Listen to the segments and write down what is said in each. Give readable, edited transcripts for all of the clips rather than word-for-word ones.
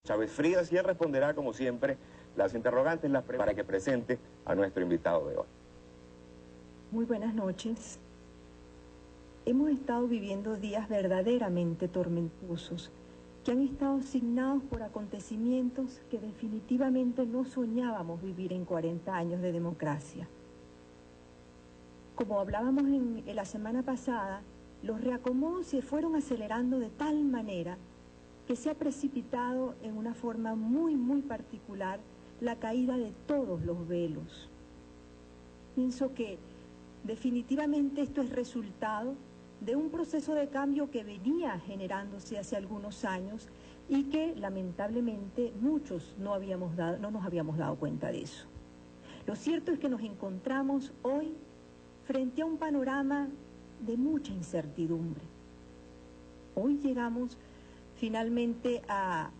Chávez Frías, y él responderá, como siempre, las interrogantes, para que presente a nuestro invitado de hoy. Muy buenas noches. Hemos estado viviendo días verdaderamente tormentosos, que han estado signados por acontecimientos que definitivamente no soñábamos vivir en 40 años de democracia. Como hablábamos en la semana pasada, los reacomodos se fueron acelerando de tal manera que se ha precipitado en una forma muy particular la caída de todos los velos. Pienso que definitivamente esto es resultado de un proceso de cambio que venía generándose hace algunos años y que lamentablemente muchos no nos habíamos dado cuenta de eso. Lo cierto es que nos encontramos hoy frente a un panorama de mucha incertidumbre. Hoy llegamos finalmente a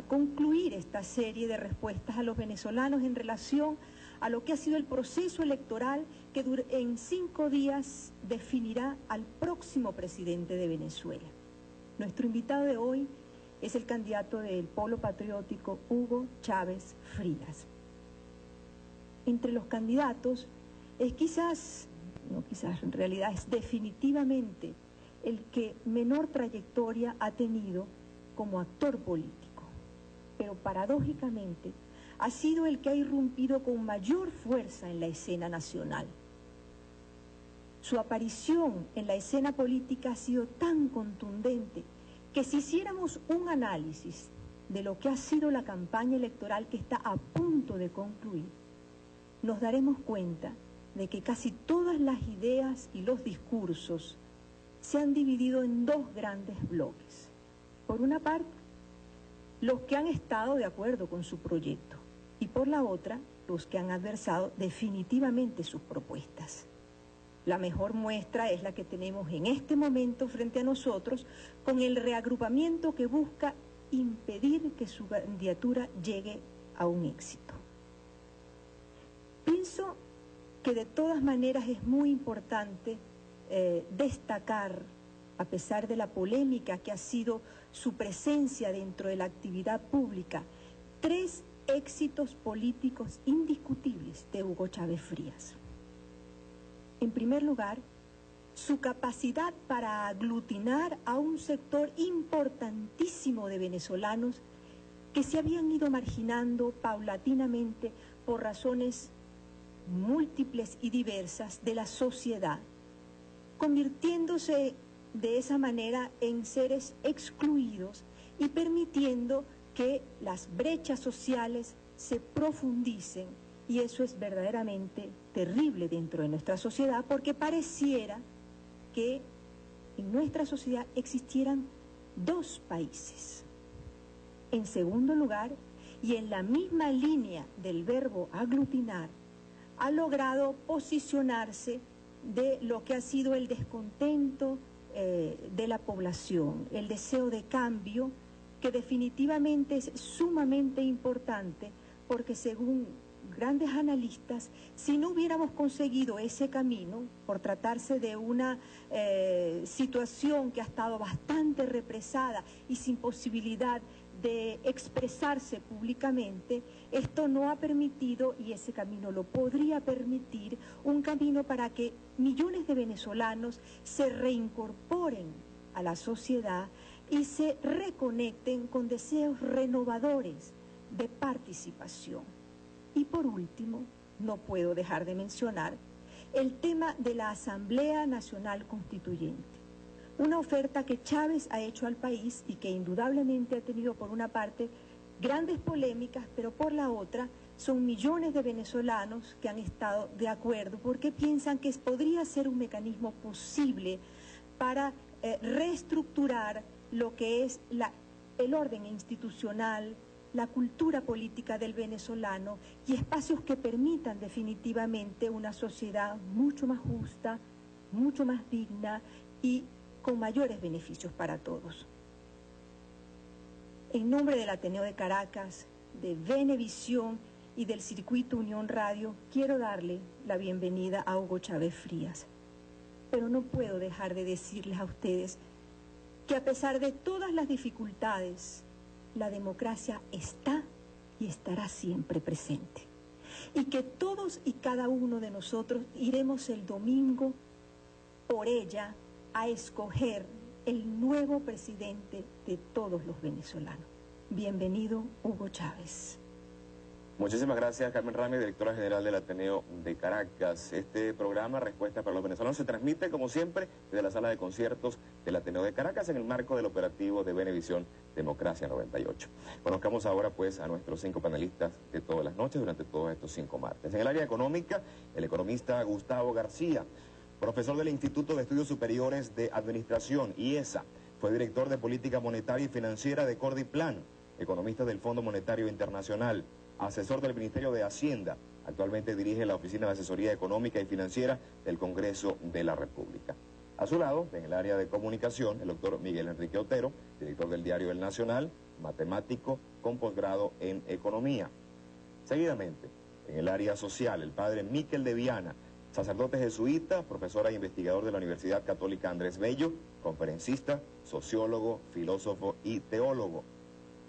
concluir esta serie de respuestas a los venezolanos en relación a lo que ha sido el proceso electoral que en 5 días definirá al próximo presidente de Venezuela. Nuestro invitado de hoy es el candidato del Polo Patriótico, Hugo Chávez Frías. Entre los candidatos es en realidad es definitivamente el que menor trayectoria ha tenido como actor político, pero paradójicamente ha sido el que ha irrumpido con mayor fuerza en la escena nacional. Su aparición en la escena política ha sido tan contundente que si hiciéramos un análisis de lo que ha sido la campaña electoral que está a punto de concluir, nos daremos cuenta de que casi todas las ideas y los discursos se han dividido en 2 grandes bloques. Por una parte, los que han estado de acuerdo con su proyecto y por la otra, los que han adversado definitivamente sus propuestas. La mejor muestra es la que tenemos en este momento frente a nosotros con el reagrupamiento que busca impedir que su candidatura llegue a un éxito. Pienso que de todas maneras es muy importante destacar, a pesar de la polémica que ha sido su presencia dentro de la actividad pública, 3 éxitos políticos indiscutibles de Hugo Chávez Frías. En primer lugar, su capacidad para aglutinar a un sector importantísimo de venezolanos que se habían ido marginando paulatinamente por razones múltiples y diversas de la sociedad, convirtiéndose de esa manera en seres excluidos y permitiendo que las brechas sociales se profundicen, y eso es verdaderamente terrible dentro de nuestra sociedad, porque pareciera que en nuestra sociedad existieran 2 países. En segundo lugar, y en la misma línea del verbo aglutinar, ha logrado posicionarse de lo que ha sido el descontento de la población, el deseo de cambio, que definitivamente es sumamente importante, porque según grandes analistas, si no hubiéramos conseguido ese camino, por tratarse de una situación que ha estado bastante represada y sin posibilidad de expresarse públicamente, esto no ha permitido, y ese camino lo podría permitir, un camino para que millones de venezolanos se reincorporen a la sociedad y se reconecten con deseos renovadores de participación. Y por último, no puedo dejar de mencionar el tema de la Asamblea Nacional Constituyente. Una oferta que Chávez ha hecho al país y que indudablemente ha tenido por una parte grandes polémicas, pero por la otra son millones de venezolanos que han estado de acuerdo porque piensan que podría ser un mecanismo posible para reestructurar lo que es el orden institucional, la cultura política del venezolano y espacios que permitan definitivamente una sociedad mucho más justa, mucho más digna y con mayores beneficios para todos. En nombre del Ateneo de Caracas, de Venevisión y del Circuito Unión Radio, quiero darle la bienvenida a Hugo Chávez Frías. Pero no puedo dejar de decirles a ustedes que a pesar de todas las dificultades la democracia está y estará siempre presente. Y que todos y cada uno de nosotros iremos el domingo por ella a escoger el nuevo presidente de todos los venezolanos. Bienvenido, Hugo Chávez. Muchísimas gracias, Carmen Ramírez, directora general del Ateneo de Caracas. Este programa, Respuesta para los Venezolanos, se transmite, como siempre, desde la sala de conciertos del Ateneo de Caracas en el marco del operativo de Venevisión Democracia 98. Conozcamos ahora, pues, a nuestros 5 panelistas de todas las noches durante todos estos 5 martes. En el área económica, el economista Gustavo García, profesor del Instituto de Estudios Superiores de Administración, IESA, fue director de Política Monetaria y Financiera de Cordiplan, economista del Fondo Monetario Internacional, asesor del Ministerio de Hacienda. Actualmente dirige la Oficina de Asesoría Económica y Financiera del Congreso de la República. A su lado, en el área de comunicación, el doctor Miguel Enrique Otero, director del diario El Nacional, matemático con posgrado en Economía. Seguidamente, en el área social, el padre Miquel de Viana, sacerdote jesuita, profesor e investigador de la Universidad Católica Andrés Bello, conferencista, sociólogo, filósofo y teólogo.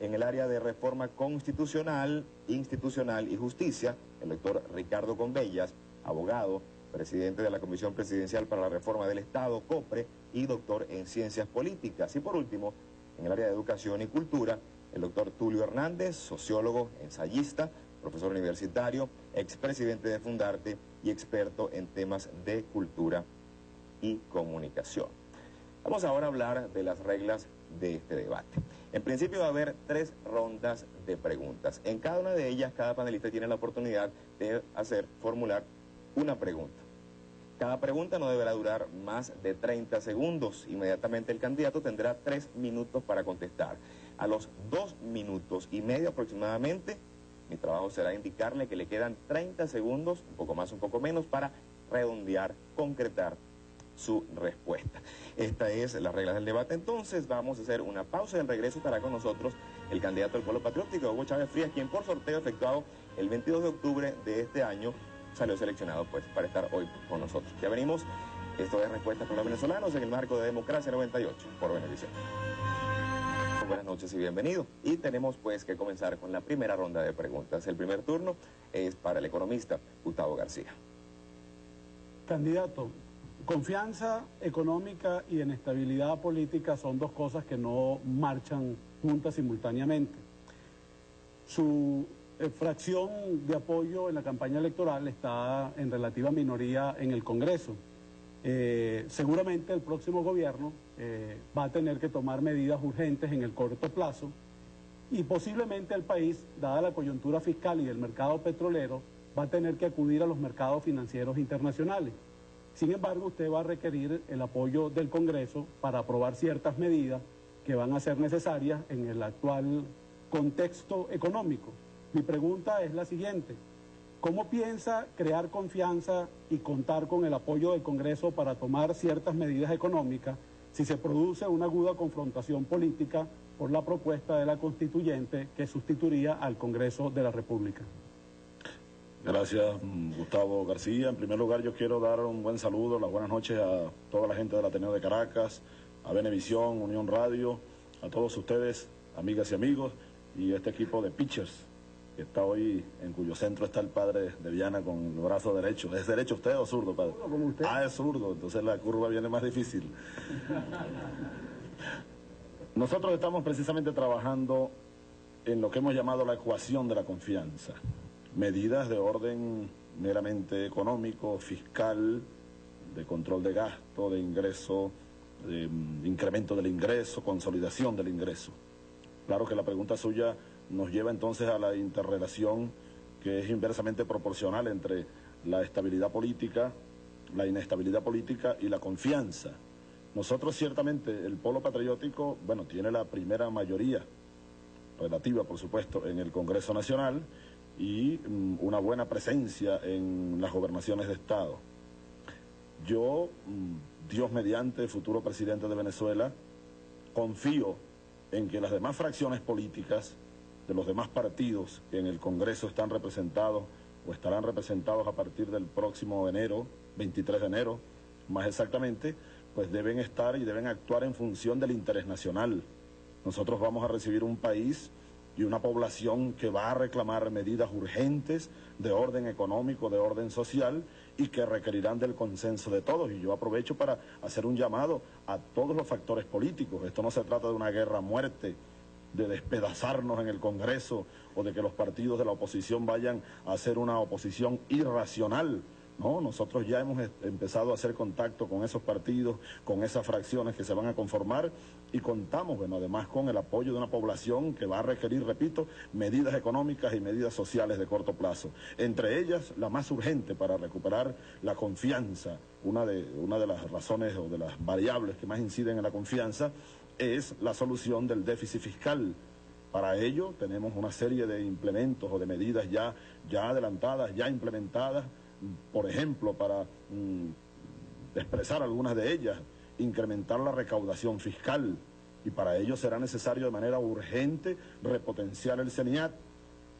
En el área de reforma constitucional, institucional y justicia, el doctor Ricardo Convellas, abogado, presidente de la Comisión Presidencial para la Reforma del Estado, COPRE, y doctor en Ciencias Políticas. Y por último, en el área de educación y cultura, el doctor Tulio Hernández, sociólogo, ensayista, profesor universitario, expresidente de Fundarte y experto en temas de cultura y comunicación. Vamos ahora a hablar de las reglas de este debate. En principio va a haber 3 rondas de preguntas. En cada una de ellas, cada panelista tiene la oportunidad de formular una pregunta. Cada pregunta no deberá durar más de 30 segundos. Inmediatamente el candidato tendrá 3 minutos para contestar. A los 2 minutos y medio aproximadamente, mi trabajo será indicarle que le quedan 30 segundos, un poco más, un poco menos, para redondear, concretar su respuesta. Esta es la regla del debate. Entonces vamos a hacer una pausa. En regreso estará con nosotros el candidato del Polo Patriótico, Hugo Chávez Frías, quien por sorteo efectuado el 22 de octubre de este año salió seleccionado, pues, para estar hoy con nosotros. Ya venimos. Esto es Respuesta para los Venezolanos en el marco de Democracia 98 por Venevisión. Buenas noches y bienvenido. Y tenemos, pues, que comenzar con la primera ronda de preguntas. El primer turno es para el economista Gustavo García. Candidato, confianza económica y inestabilidad política son 2 cosas que no marchan juntas simultáneamente. Su fracción de apoyo en la campaña electoral está en relativa minoría en el Congreso. Seguramente el próximo gobierno va a tener que tomar medidas urgentes en el corto plazo y posiblemente el país, dada la coyuntura fiscal y del mercado petrolero, va a tener que acudir a los mercados financieros internacionales. Sin embargo, usted va a requerir el apoyo del Congreso para aprobar ciertas medidas que van a ser necesarias en el actual contexto económico. Mi pregunta es la siguiente: ¿cómo piensa crear confianza y contar con el apoyo del Congreso para tomar ciertas medidas económicas si se produce una aguda confrontación política por la propuesta de la constituyente que sustituiría al Congreso de la República? Gracias, Gustavo García. En primer lugar, yo quiero dar un buen saludo, las buenas noches a toda la gente del Ateneo de Caracas, a Venevisión, Unión Radio, a todos ustedes, amigas y amigos, y este equipo de pitchers que está hoy, en cuyo centro está el padre de Viana con el brazo derecho. ¿Es derecho usted o zurdo, padre? Como usted. Ah, es zurdo, entonces la curva viene más difícil. Nosotros estamos precisamente trabajando en lo que hemos llamado la ecuación de la confianza. Medidas de orden meramente económico, fiscal, de control de gasto, de ingreso, de incremento del ingreso, consolidación del ingreso. Claro que la pregunta suya nos lleva entonces a la interrelación que es inversamente proporcional entre la estabilidad política, la inestabilidad política y la confianza. Nosotros ciertamente, el Polo Patriótico, bueno, tiene la primera mayoría, relativa por supuesto, en el Congreso Nacional, y una buena presencia en las gobernaciones de Estado. Yo, Dios mediante, futuro presidente de Venezuela, confío en que las demás fracciones políticas de los demás partidos que en el Congreso están representados o estarán representados a partir del próximo enero, 23 de enero, más exactamente, pues deben estar y deben actuar en función del interés nacional, Nosotros vamos a recibir un país y una población que va a reclamar medidas urgentes de orden económico, de orden social, y que requerirán del consenso de todos. Y yo aprovecho para hacer un llamado a todos los factores políticos. Esto no se trata de una guerra a muerte, de despedazarnos en el Congreso o de que los partidos de la oposición vayan a hacer una oposición irracional. No, nosotros ya hemos empezado a hacer contacto con esos partidos, con esas fracciones que se van a conformar, y contamos, bueno, además con el apoyo de una población que va a requerir, repito, medidas económicas y medidas sociales de corto plazo. Entre ellas, la más urgente para recuperar la confianza, una de las razones o de las variables que más inciden en la confianza es la solución del déficit fiscal. Para ello tenemos una serie de implementos o de medidas ya adelantadas, ya implementadas. Por ejemplo, para expresar algunas de ellas, incrementar la recaudación fiscal, y para ello será necesario de manera urgente repotenciar el CENIAT,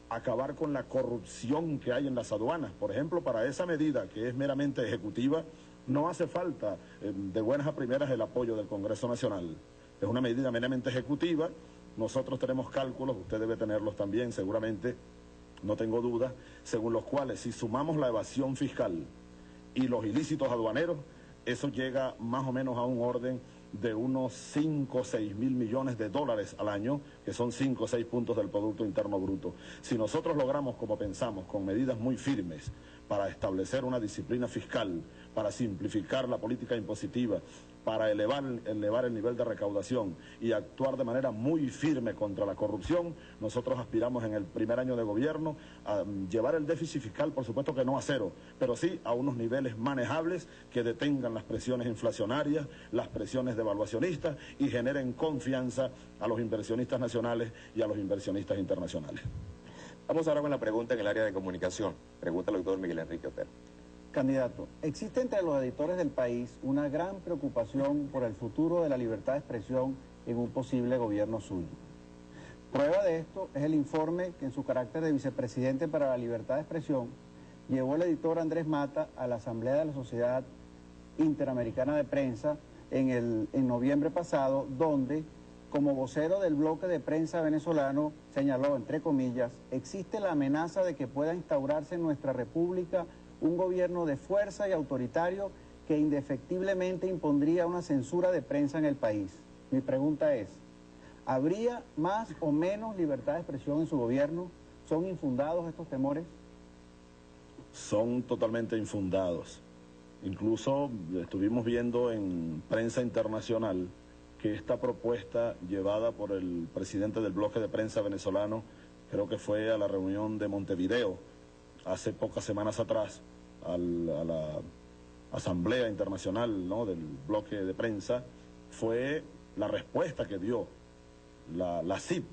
acabar con la corrupción que hay en las aduanas. Por ejemplo, para esa medida que es meramente ejecutiva, no hace falta de buenas a primeras el apoyo del Congreso Nacional. Es una medida meramente ejecutiva. Nosotros tenemos cálculos, usted debe tenerlos también seguramente, no tengo dudas, según los cuales si sumamos la evasión fiscal y los ilícitos aduaneros, eso llega más o menos a un orden de unos 5 o 6 mil millones de dólares al año, que son 5 o 6 puntos del Producto Interno Bruto. Si nosotros logramos, como pensamos, con medidas muy firmes para establecer una disciplina fiscal, para simplificar la política impositiva, para elevar el nivel de recaudación y actuar de manera muy firme contra la corrupción, nosotros aspiramos en el primer año de gobierno a llevar el déficit fiscal, por supuesto que no a cero, pero sí a unos niveles manejables que detengan las presiones inflacionarias, las presiones devaluacionistas y generen confianza a los inversionistas nacionales y a los inversionistas internacionales. Vamos ahora con la pregunta en el área de comunicación. Pregunta el doctor Miguel Enrique Otero. Candidato, existe entre los editores del país una gran preocupación por el futuro de la libertad de expresión en un posible gobierno suyo. Prueba de esto es el informe que en su carácter de vicepresidente para la libertad de expresión llevó el editor Andrés Mata a la Asamblea de la Sociedad Interamericana de Prensa en noviembre pasado, donde, como vocero del bloque de prensa venezolano, señaló, entre comillas, existe la amenaza de que pueda instaurarse en nuestra república un gobierno de fuerza y autoritario que indefectiblemente impondría una censura de prensa en el país. Mi pregunta es, ¿habría más o menos libertad de expresión en su gobierno? ¿Son infundados estos temores? Son totalmente infundados. Incluso estuvimos viendo en prensa internacional que esta propuesta llevada por el presidente del bloque de prensa venezolano, creo que fue a la reunión de Montevideo, hace pocas semanas atrás, a la Asamblea Internacional, ¿no?, del bloque de prensa, fue la respuesta que dio la CIP.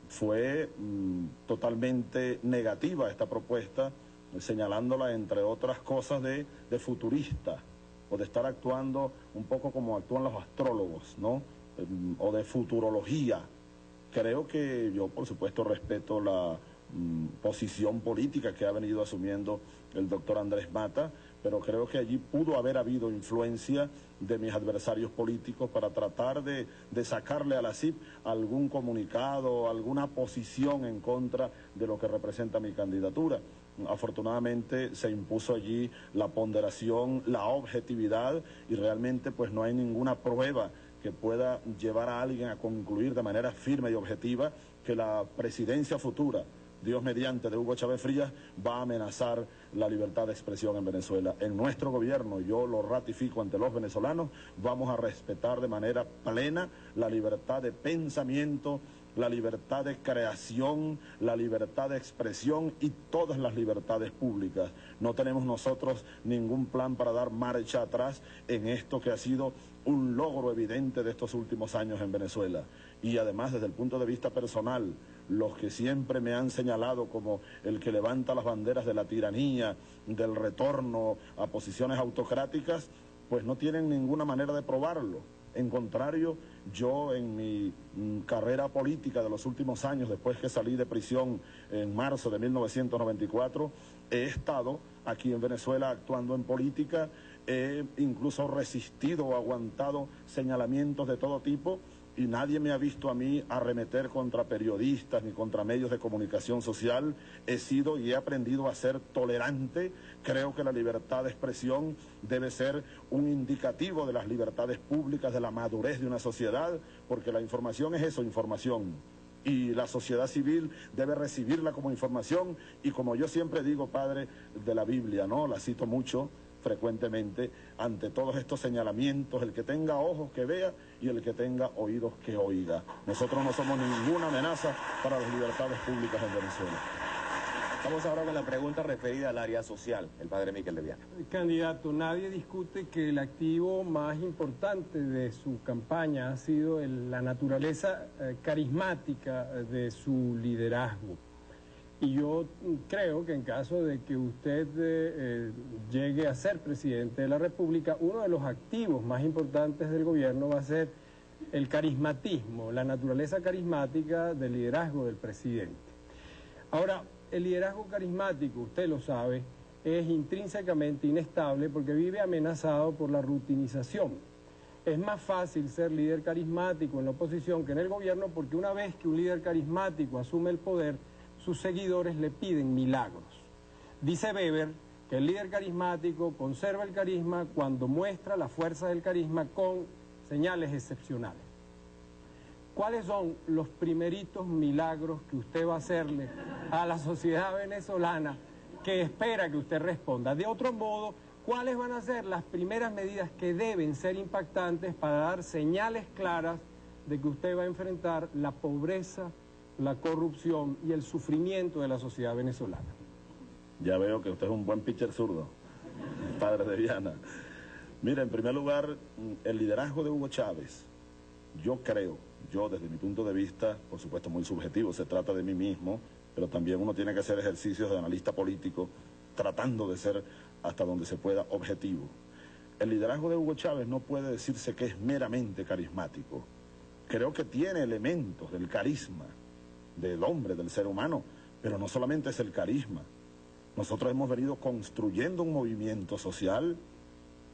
Fue totalmente negativa a esta propuesta, señalándola, entre otras cosas, de futurista, o de estar actuando un poco como actúan los astrólogos, ¿no?, o de futurología. Creo que yo, por supuesto, respeto la posición política que ha venido asumiendo el doctor Andrés Mata, pero creo que allí pudo haber habido influencia de mis adversarios políticos para tratar de sacarle a la CIP algún comunicado, alguna posición en contra de lo que representa mi candidatura. Afortunadamente se impuso allí la ponderación, la objetividad, y realmente pues no hay ninguna prueba que pueda llevar a alguien a concluir de manera firme y objetiva que la presidencia futura, Dios mediante, de Hugo Chávez Frías, va a amenazar la libertad de expresión en Venezuela. En nuestro gobierno, yo lo ratifico ante los venezolanos, vamos a respetar de manera plena la libertad de pensamiento, la libertad de creación, la libertad de expresión y todas las libertades públicas. No tenemos nosotros ningún plan para dar marcha atrás en esto que ha sido un logro evidente de estos últimos años en Venezuela. Y además, desde el punto de vista personal, los que siempre me han señalado como el que levanta las banderas de la tiranía, del retorno a posiciones autocráticas, pues no tienen ninguna manera de probarlo. En contrario, yo en mi carrera política de los últimos años, después que salí de prisión en marzo de 1994, he estado aquí en Venezuela actuando en política, he incluso resistido o aguantado señalamientos de todo tipo, y nadie me ha visto a mí arremeter contra periodistas ni contra medios de comunicación social. He sido y he aprendido a ser tolerante. Creo que la libertad de expresión debe ser un indicativo de las libertades públicas, de la madurez de una sociedad, porque la información es eso, información. Y la sociedad civil debe recibirla como información, y como yo siempre digo, padre, de la Biblia, ¿no? La cito mucho, frecuentemente, ante todos estos señalamientos: el que tenga ojos que vea y el que tenga oídos que oiga. Nosotros no somos ninguna amenaza para las libertades públicas en Venezuela. Vamos ahora con la pregunta referida al área social, el padre Miquel de Viana. Candidato, nadie discute que el activo más importante de su campaña ha sido la naturaleza carismática de su liderazgo. Y yo creo que en caso de que usted llegue a ser presidente de la República, uno de los activos más importantes del gobierno va a ser el carismatismo, la naturaleza carismática del liderazgo del presidente. Ahora, el liderazgo carismático, usted lo sabe, es intrínsecamente inestable porque vive amenazado por la rutinización. Es más fácil ser líder carismático en la oposición que en el gobierno, porque una vez que un líder carismático asume el poder, sus seguidores le piden milagros. Dice Weber que el líder carismático conserva el carisma cuando muestra la fuerza del carisma con señales excepcionales. ¿Cuáles son los primeritos milagros que usted va a hacerle a la sociedad venezolana que espera que usted responda? De otro modo, ¿cuáles van a ser las primeras medidas que deben ser impactantes para dar señales claras de que usted va a enfrentar la pobreza, la corrupción y el sufrimiento de la sociedad venezolana? Ya veo que usted es un buen pitcher zurdo, padre de Viana. Mira, en primer lugar, el liderazgo de Hugo Chávez, yo desde mi punto de vista, por supuesto muy subjetivo, se trata de mí mismo, pero también uno tiene que hacer ejercicios de analista político, tratando de ser hasta donde se pueda objetivo. El liderazgo de Hugo Chávez no puede decirse que es meramente carismático. Creo que tiene elementos del carisma del hombre, del ser humano, pero no solamente es el carisma. Nosotros hemos venido construyendo un movimiento social.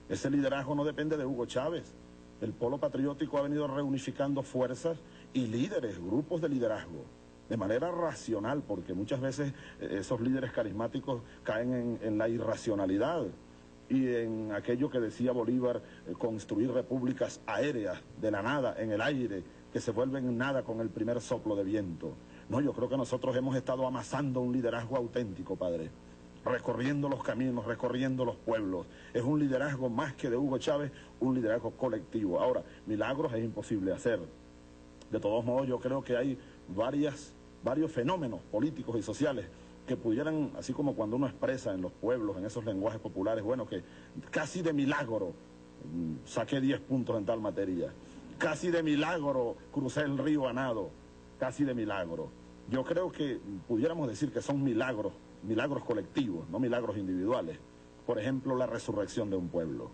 Ese liderazgo no depende de Hugo Chávez. El polo patriótico ha venido reunificando fuerzas y líderes, grupos de liderazgo, de manera racional, porque muchas veces esos líderes carismáticos caen en la irracionalidad y en aquello que decía Bolívar, construir repúblicas aéreas, de la nada, en el aire, que se vuelven nada con el primer soplo de viento. No, yo creo que nosotros hemos estado amasando un liderazgo auténtico, padre, recorriendo los caminos, recorriendo los pueblos. Es un liderazgo más que de Hugo Chávez, un liderazgo colectivo. Ahora, milagros es imposible hacer. De todos modos, yo creo que hay varios fenómenos políticos y sociales que pudieran, así como cuando uno expresa en los pueblos, en esos lenguajes populares, bueno, que casi de milagro saqué 10 puntos en tal materia, casi de milagro crucé el río a nado, casi de milagro. Yo creo que pudiéramos decir que son milagros colectivos, no milagros individuales. Por ejemplo, la resurrección de un pueblo.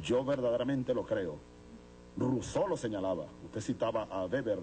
Yo verdaderamente lo creo. Rousseau lo señalaba. Usted citaba a Weber,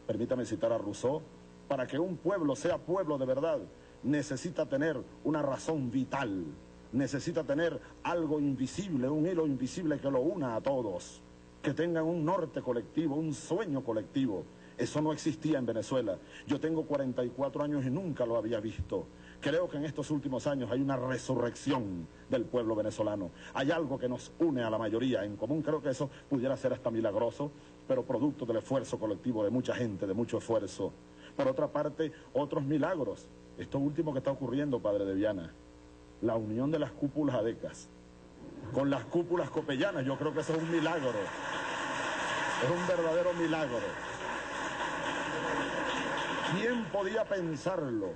permítame citar a Rousseau. Para que un pueblo sea pueblo de verdad, necesita tener una razón vital, necesita tener algo invisible, un hilo invisible que lo una a todos, que tengan un norte colectivo, un sueño colectivo. Eso no existía en Venezuela. Yo tengo 44 años y nunca lo había visto. Creo que en estos últimos años hay una resurrección del pueblo venezolano. Hay algo que nos une a la mayoría en común. Creo que eso pudiera ser hasta milagroso, pero producto del esfuerzo colectivo de mucha gente, de mucho esfuerzo. Por otra parte, otros milagros. Esto último que está ocurriendo, padre de Viana, la unión de las cúpulas adecas con las cúpulas copellanas, yo creo que eso es un milagro. Es un verdadero milagro. ¿Quién podía pensarlo?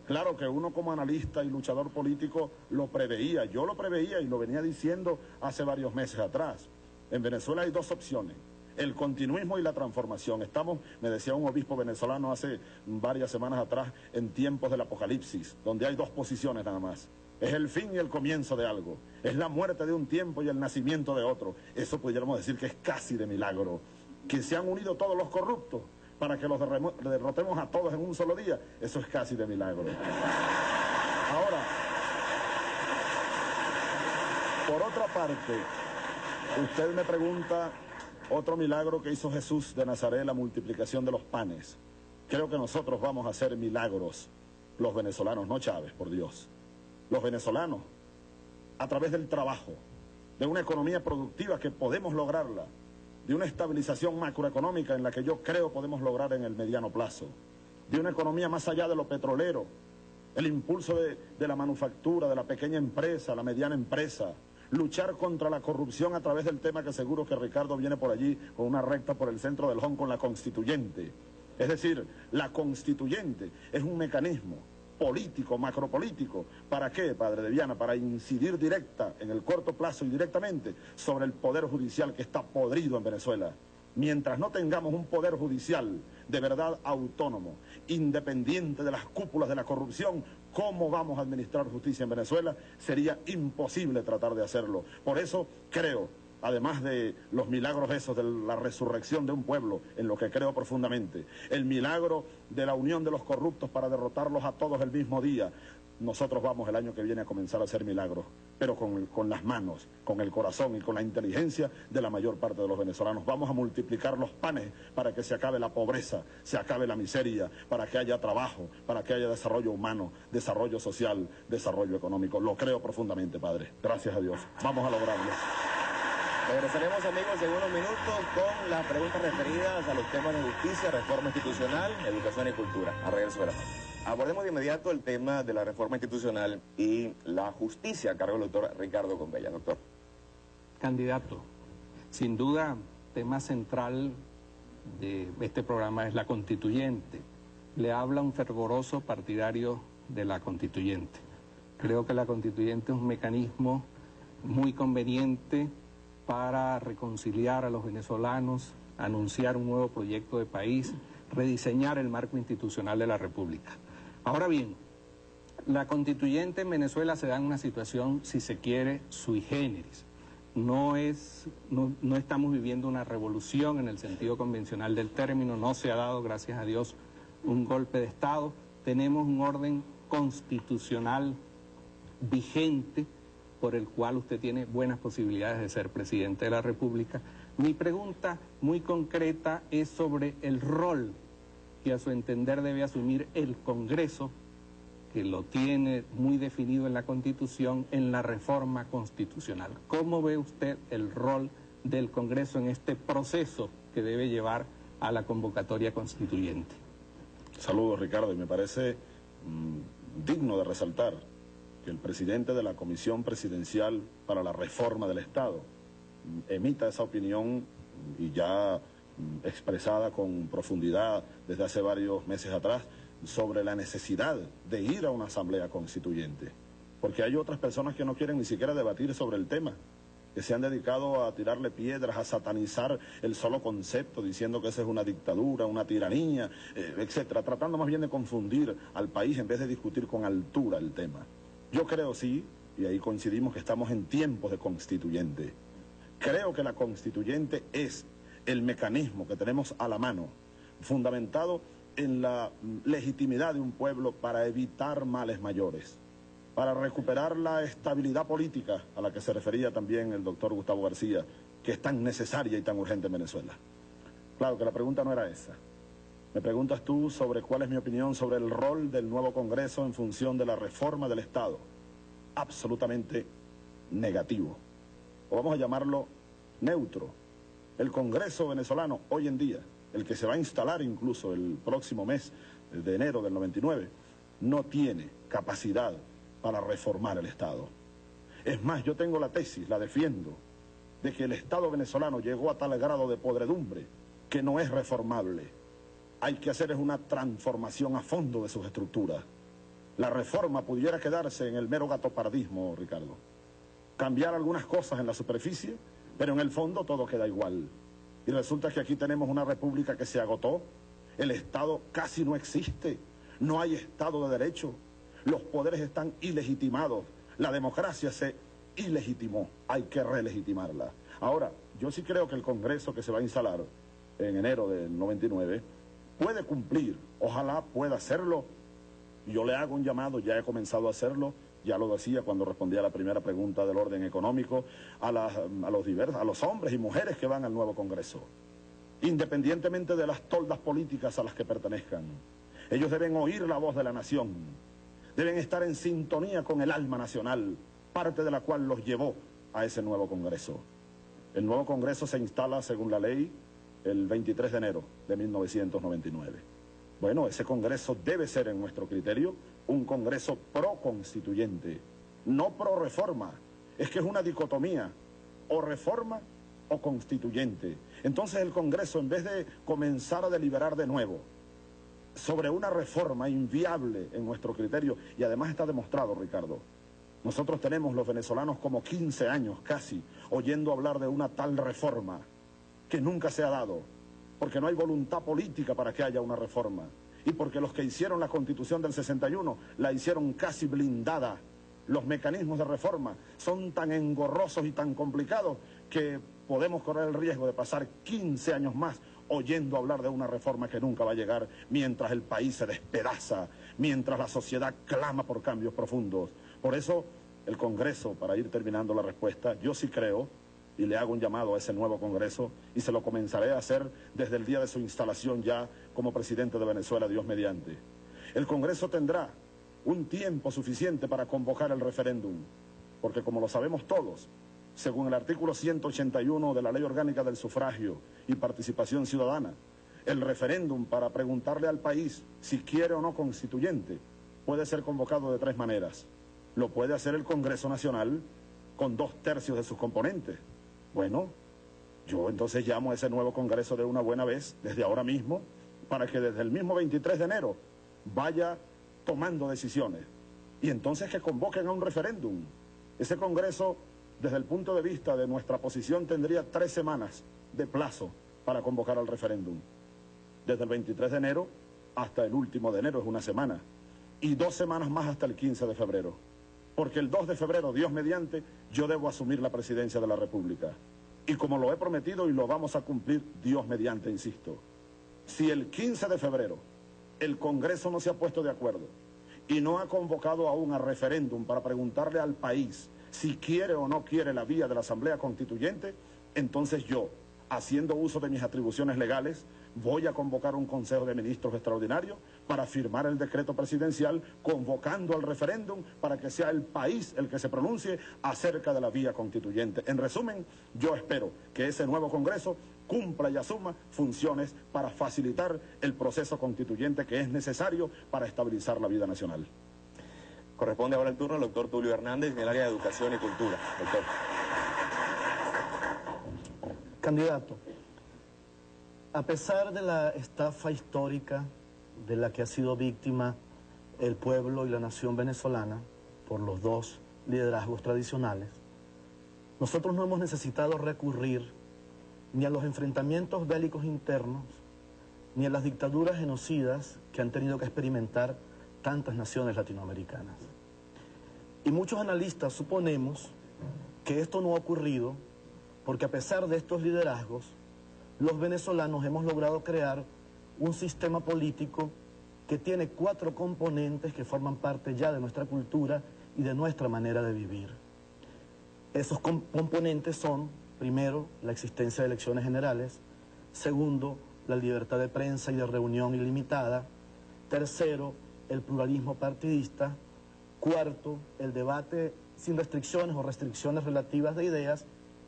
Claro que uno como analista y luchador político lo preveía. Yo lo preveía y lo venía diciendo hace varios meses atrás. En Venezuela hay dos opciones: el continuismo y la transformación. Estamos, me decía un obispo venezolano hace varias semanas atrás, en tiempos del apocalipsis, donde hay dos posiciones nada más. Es el fin y el comienzo de algo. Es la muerte de un tiempo y el nacimiento de otro. Eso pudiéramos decir que es casi de milagro. Que se han unido todos los corruptos para que los derrotemos a todos en un solo día, eso es casi de milagro. Ahora, por otra parte, usted me pregunta Otro milagro que hizo Jesús de Nazaret, la multiplicación de los panes. Creo que nosotros vamos a hacer milagros, los venezolanos, no Chávez, por Dios. Los venezolanos, a través del trabajo, de una economía productiva que podemos lograrla, de una estabilización macroeconómica en la que yo creo podemos lograr en el mediano plazo, de una economía más allá de lo petrolero, el impulso de la manufactura, de la pequeña empresa, la mediana empresa, luchar contra la corrupción a través del tema que seguro que Ricardo viene por allí con una recta por el centro del Hong con la constituyente. Es decir, la constituyente es un mecanismo político, macropolítico. ¿Para qué, padre de Viana? Para incidir directa, en el corto plazo y directamente, sobre el poder judicial que está podrido en Venezuela. Mientras no tengamos un poder judicial de verdad autónomo, independiente de las cúpulas de la corrupción, ¿cómo vamos a administrar justicia en Venezuela? Sería imposible tratar de hacerlo. Por eso creo, además de los milagros esos de la resurrección de un pueblo, en lo que creo profundamente, el milagro de la unión de los corruptos para derrotarlos a todos el mismo día, nosotros vamos el año que viene a comenzar a hacer milagros, pero con las manos, con el corazón y con la inteligencia de la mayor parte de los venezolanos. Vamos a multiplicar los panes para que se acabe la pobreza, se acabe la miseria, para que haya trabajo, para que haya desarrollo humano, desarrollo social, desarrollo económico. Lo creo profundamente, padre. Gracias a Dios. Vamos a lograrlo. Regresaremos, amigos, en unos minutos con las preguntas referidas a los temas de justicia, reforma institucional, educación y cultura. A regreso de la pausa. Abordemos de inmediato el tema de la reforma institucional y la justicia a cargo del doctor Ricardo Conbella. Doctor. Candidato, sin duda, tema central de este programa es la constituyente. Le habla un fervoroso partidario de la constituyente. Creo que la constituyente es un mecanismo muy conveniente para reconciliar a los venezolanos, anunciar un nuevo proyecto de país, rediseñar el marco institucional de la República. Ahora bien, la constituyente en Venezuela se da en una situación, si se quiere, sui generis. No estamos viviendo una revolución en el sentido convencional del término, no se ha dado, gracias a Dios, un golpe de Estado. Tenemos un orden constitucional vigente por el cual usted tiene buenas posibilidades de ser presidente de la República. Mi pregunta muy concreta es sobre el rol que a su entender debe asumir el Congreso, que lo tiene muy definido en la Constitución, en la reforma constitucional. ¿Cómo ve usted el rol del Congreso en este proceso que debe llevar a la convocatoria constituyente? Saludos, Ricardo, y me parece digno de resaltar que el presidente de la Comisión Presidencial para la Reforma del Estado emita esa opinión y ya expresada con profundidad desde hace varios meses atrás sobre la necesidad de ir a una asamblea constituyente, porque hay otras personas que no quieren ni siquiera debatir sobre el tema, que se han dedicado a tirarle piedras, a satanizar el solo concepto, diciendo que esa es una dictadura, una tiranía, etcétera, tratando más bien de confundir al país en vez de discutir con altura el tema. Yo creo, sí, y ahí coincidimos, que estamos en tiempos de constituyente. Creo que la constituyente es el mecanismo que tenemos a la mano, fundamentado en la legitimidad de un pueblo para evitar males mayores, para recuperar la estabilidad política a la que se refería también el doctor Gustavo García, que es tan necesaria y tan urgente en Venezuela. Claro que la pregunta no era esa. Me preguntas tú sobre cuál es mi opinión sobre el rol del nuevo Congreso en función de la reforma del Estado. Absolutamente negativo. O vamos a llamarlo neutro. El Congreso venezolano hoy en día, el que se va a instalar incluso el próximo mes de enero del 99, no tiene capacidad para reformar el Estado. Es más, yo tengo la tesis, la defiendo, de que el Estado venezolano llegó a tal grado de podredumbre que no es reformable. Hay que hacer es una transformación a fondo de sus estructuras. La reforma pudiera quedarse en el mero gatopardismo, Ricardo. Cambiar algunas cosas en la superficie, pero en el fondo todo queda igual. Y resulta que aquí tenemos una república que se agotó, el Estado casi no existe, no hay Estado de Derecho, los poderes están ilegitimados, la democracia se ilegitimó, hay que relegitimarla. Ahora, yo sí creo que el Congreso que se va a instalar en enero del 99 puede cumplir, ojalá pueda hacerlo. Yo le hago un llamado, ya he comenzado a hacerlo, ya lo decía cuando respondía a la primera pregunta del orden económico, a los hombres y mujeres que van al nuevo Congreso, independientemente de las toldas políticas a las que pertenezcan. Ellos deben oír la voz de la nación, deben estar en sintonía con el alma nacional, parte de la cual los llevó a ese nuevo Congreso. El nuevo Congreso se instala, según la ley, el 23 de enero de 1999. Bueno, ese Congreso debe ser, en nuestro criterio, un Congreso pro-constituyente, no pro-reforma. Es que es una dicotomía, o reforma o constituyente. Entonces el Congreso, en vez de comenzar a deliberar de nuevo sobre una reforma inviable en nuestro criterio, y además está demostrado, Ricardo, nosotros tenemos los venezolanos como 15 años casi oyendo hablar de una tal reforma que nunca se ha dado, porque no hay voluntad política para que haya una reforma, y porque los que hicieron la Constitución del 61 la hicieron casi blindada. Los mecanismos de reforma son tan engorrosos y tan complicados que podemos correr el riesgo de pasar 15 años más oyendo hablar de una reforma que nunca va a llegar, mientras el país se despedaza, mientras la sociedad clama por cambios profundos. Por eso, el Congreso, para ir terminando la respuesta, yo sí creo, y le hago un llamado a ese nuevo Congreso, y se lo comenzaré a hacer desde el día de su instalación ya como presidente de Venezuela, Dios mediante. El Congreso tendrá un tiempo suficiente para convocar el referéndum, porque como lo sabemos todos, según el artículo 181 de la Ley Orgánica del Sufragio y Participación Ciudadana, el referéndum para preguntarle al país si quiere o no constituyente puede ser convocado de tres maneras. Lo puede hacer el Congreso Nacional con 2/3 de sus componentes. Bueno, yo entonces llamo a ese nuevo Congreso de una buena vez, desde ahora mismo, para que desde el mismo 23 de enero vaya tomando decisiones. Y entonces que convoquen a un referéndum. Ese Congreso, desde el punto de vista de nuestra posición, tendría 3 semanas de plazo para convocar al referéndum. Desde el 23 de enero hasta el último de enero es una semana. Y 2 semanas más hasta el 15 de febrero. Porque el 2 de febrero, Dios mediante, yo debo asumir la presidencia de la República. Y como lo he prometido y lo vamos a cumplir, Dios mediante, insisto. Si el 15 de febrero el Congreso no se ha puesto de acuerdo y no ha convocado aún a referéndum para preguntarle al país si quiere o no quiere la vía de la Asamblea Constituyente, entonces yo, haciendo uso de mis atribuciones legales, voy a convocar un Consejo de Ministros extraordinario para firmar el decreto presidencial convocando al referéndum para que sea el país el que se pronuncie acerca de la vía constituyente. En resumen, yo espero que ese nuevo Congreso cumpla y asuma funciones para facilitar el proceso constituyente que es necesario para estabilizar la vida nacional. Corresponde ahora el turno al doctor Tulio Hernández en el área de Educación y Cultura. Doctor. Candidato, a pesar de la estafa histórica de la que ha sido víctima el pueblo y la nación venezolana por los dos liderazgos tradicionales, nosotros no hemos necesitado recurrir ni a los enfrentamientos bélicos internos, ni a las dictaduras genocidas que han tenido que experimentar tantas naciones latinoamericanas. Y muchos analistas suponemos que esto no ha ocurrido porque a pesar de estos liderazgos, los venezolanos hemos logrado crear un sistema político que tiene 4 componentes que forman parte ya de nuestra cultura y de nuestra manera de vivir. Esos componentes son, primero, la existencia de elecciones generales; segundo, la libertad de prensa y de reunión ilimitada; tercero, el pluralismo partidista; cuarto, el debate sin restricciones o restricciones relativas de ideas;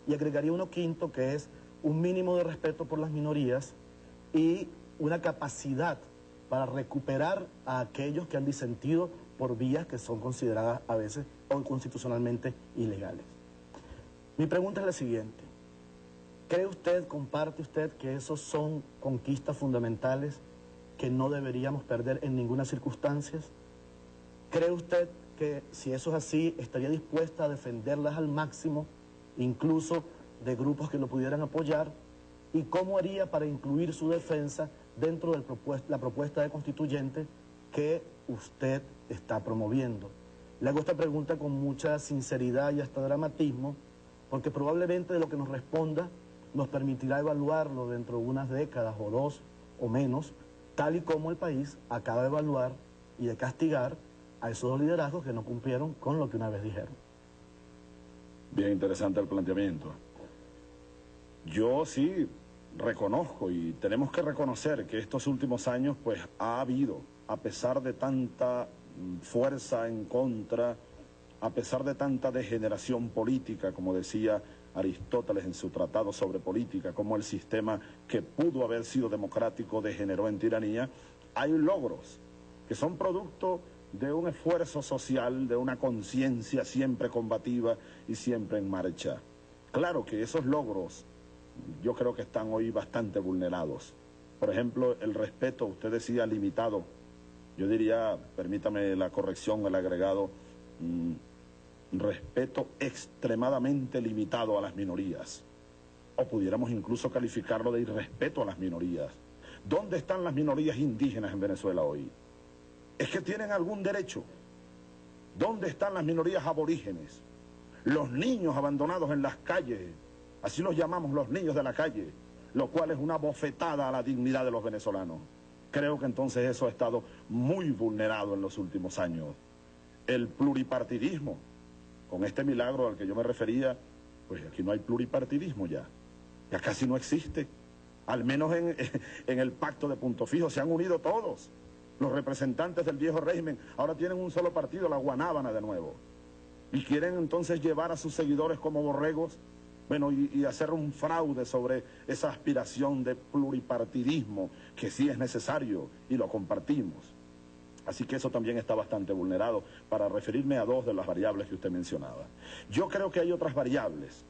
y agregaría uno quinto, que es un mínimo de respeto por las minorías y una capacidad para recuperar a aquellos que han disentido por vías que son consideradas a veces o constitucionalmente ilegales. Mi pregunta es la siguiente: ¿cree usted, comparte usted que esos son conquistas fundamentales que no deberíamos perder en ninguna circunstancia? ¿Cree usted que si eso es así, estaría dispuesta a defenderlas al máximo, incluso de grupos que lo pudieran apoyar? ¿Y cómo haría para incluir su defensa dentro de la propuesta de constituyente que usted está promoviendo? Le hago esta pregunta con mucha sinceridad y hasta dramatismo, porque probablemente de lo que nos responda nos permitirá evaluarlo dentro de unas décadas o 2 o menos, tal y como el país acaba de evaluar y de castigar a esos dos liderazgos que no cumplieron con lo que una vez dijeron. Bien interesante el planteamiento. Yo sí reconozco y tenemos que reconocer que estos últimos años pues ha habido, a pesar de tanta fuerza en contra, a pesar de tanta degeneración política, como decía Aristóteles en su tratado sobre política, como el sistema que pudo haber sido democrático degeneró en tiranía, hay logros que son producto de un esfuerzo social, de una conciencia siempre combativa y siempre en marcha. Claro que esos logros yo creo que están hoy bastante vulnerados. Por ejemplo, el respeto, usted decía limitado, yo diría, permítame la corrección, el agregado, respeto extremadamente limitado a las minorías, o pudiéramos incluso calificarlo de irrespeto a las minorías. ¿Dónde están las minorías indígenas en Venezuela hoy? ¿Es que tienen algún derecho? ¿Dónde están las minorías aborígenes? Los niños abandonados en las calles, así los llamamos, los niños de la calle, lo cual es una bofetada a la dignidad de los venezolanos. Creo que entonces eso ha estado muy vulnerado en los últimos años. El pluripartidismo, con este milagro al que yo me refería, pues aquí no hay pluripartidismo ya casi no existe. Al menos en el pacto de Punto Fijo se han unido todos. Los representantes del viejo régimen ahora tienen un solo partido, la Guanábana de nuevo. Y quieren entonces llevar a sus seguidores como borregos, bueno, y hacer un fraude sobre esa aspiración de pluripartidismo, que sí es necesario y lo compartimos. Así que eso también está bastante vulnerado, para referirme a dos de las variables que usted mencionaba. Yo creo que hay otras variables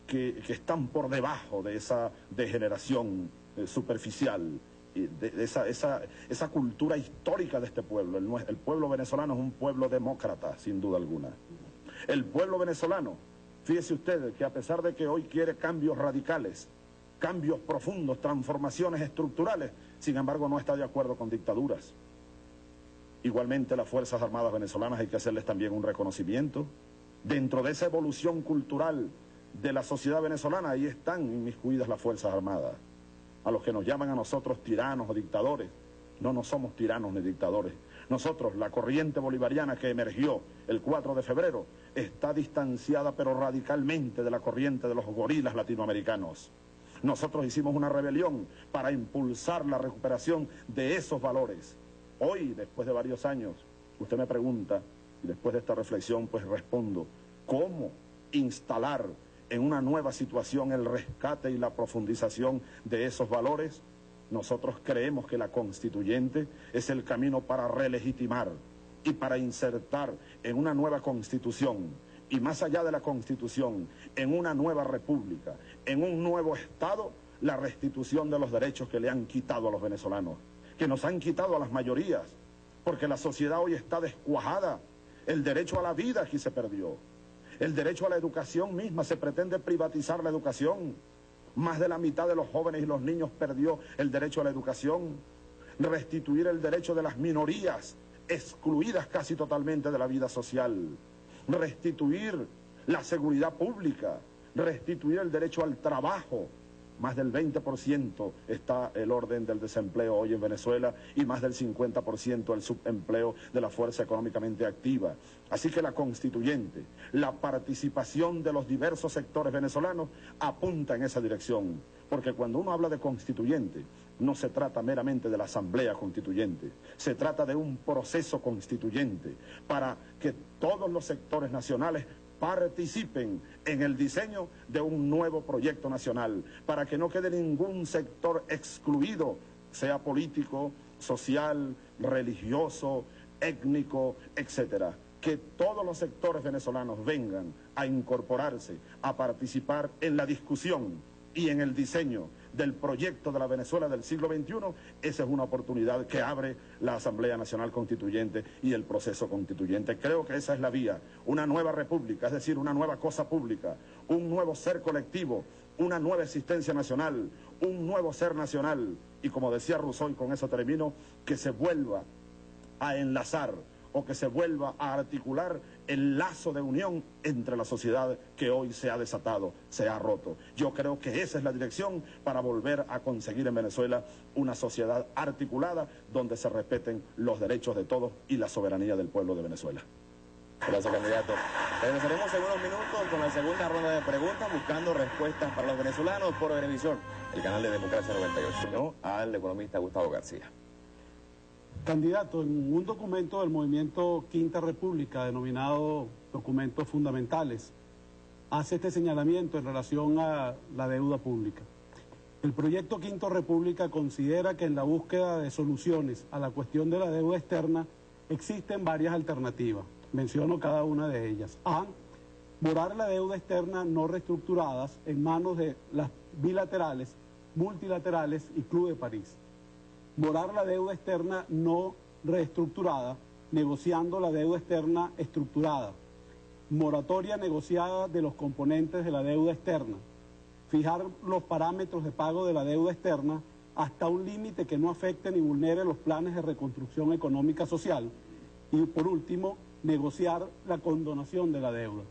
que están por debajo de esa degeneración superficial, de esa cultura histórica de este pueblo. El pueblo venezolano es un pueblo demócrata, sin duda alguna. El pueblo venezolano, fíjese usted que a pesar de que hoy quiere cambios radicales, cambios profundos, transformaciones estructurales, sin embargo no está de acuerdo con dictaduras. Igualmente las Fuerzas Armadas venezolanas hay que hacerles también un reconocimiento. Dentro de esa evolución cultural de la sociedad venezolana, ahí están inmiscuidas las Fuerzas Armadas. A los que nos llaman a nosotros tiranos o dictadores, no somos tiranos ni dictadores. Nosotros, la corriente bolivariana que emergió el 4 de febrero, está distanciada pero radicalmente de la corriente de los gorilas latinoamericanos. Nosotros hicimos una rebelión para impulsar la recuperación de esos valores. Hoy, después de varios años, usted me pregunta, y después de esta reflexión pues respondo, ¿cómo instalar en una nueva situación el rescate y la profundización de esos valores? Nosotros creemos que la constituyente es el camino para relegitimar y para insertar en una nueva constitución, y más allá de la constitución, en una nueva república, en un nuevo Estado, la restitución de los derechos que le han quitado a los venezolanos, que nos han quitado a las mayorías, porque la sociedad hoy está descuajada. El derecho a la vida aquí se perdió. El derecho a la educación misma, se pretende privatizar la educación. Más de la mitad de los jóvenes y los niños perdió el derecho a la educación. Restituir el derecho de las minorías, excluidas casi totalmente de la vida social. Restituir la seguridad pública, restituir el derecho al trabajo. Más del 20% está el orden del desempleo hoy en Venezuela y más del 50% el subempleo de la fuerza económicamente activa. Así que la constituyente, la participación de los diversos sectores venezolanos apunta en esa dirección. Porque cuando uno habla de constituyente, no se trata meramente de la asamblea constituyente, se trata de un proceso constituyente para que todos los sectores nacionales participen en el diseño de un nuevo proyecto nacional, para que no quede ningún sector excluido, sea político, social, religioso, étnico, etcétera. Que todos los sectores venezolanos vengan a incorporarse, a participar en la discusión y en el diseño del proyecto de la Venezuela del siglo XXI. Esa es una oportunidad que abre la Asamblea Nacional Constituyente y el proceso constituyente. Creo que esa es la vía, una nueva república, es decir, una nueva cosa pública, un nuevo ser colectivo, una nueva existencia nacional, un nuevo ser nacional, y como decía Rousseau, y con eso termino, que se vuelva a enlazar o que se vuelva a articular el lazo de unión entre la sociedad que hoy se ha desatado, se ha roto. Yo creo que esa es la dirección para volver a conseguir en Venezuela una sociedad articulada donde se respeten los derechos de todos y la soberanía del pueblo de Venezuela. Gracias, candidato. Regresaremos en unos minutos con la segunda ronda de preguntas, buscando respuestas para los venezolanos por Venevisión, el canal de Democracia 98, ¿no? Al economista Gustavo García. Candidato, en un documento del movimiento Quinta República, denominado Documentos Fundamentales, hace este señalamiento en relación a la deuda pública. El proyecto Quinta República considera que en la búsqueda de soluciones a la cuestión de la deuda externa existen varias alternativas. Menciono cada una de ellas. A. Morar la deuda externa no reestructuradas en manos de las bilaterales, multilaterales y Club de París. Morar la deuda externa no reestructurada, negociando la deuda externa estructurada. Moratoria negociada de los componentes de la deuda externa. Fijar los parámetros de pago de la deuda externa hasta un límite que no afecte ni vulnere los planes de reconstrucción económica social. Y por último, negociar la condonación de la deuda.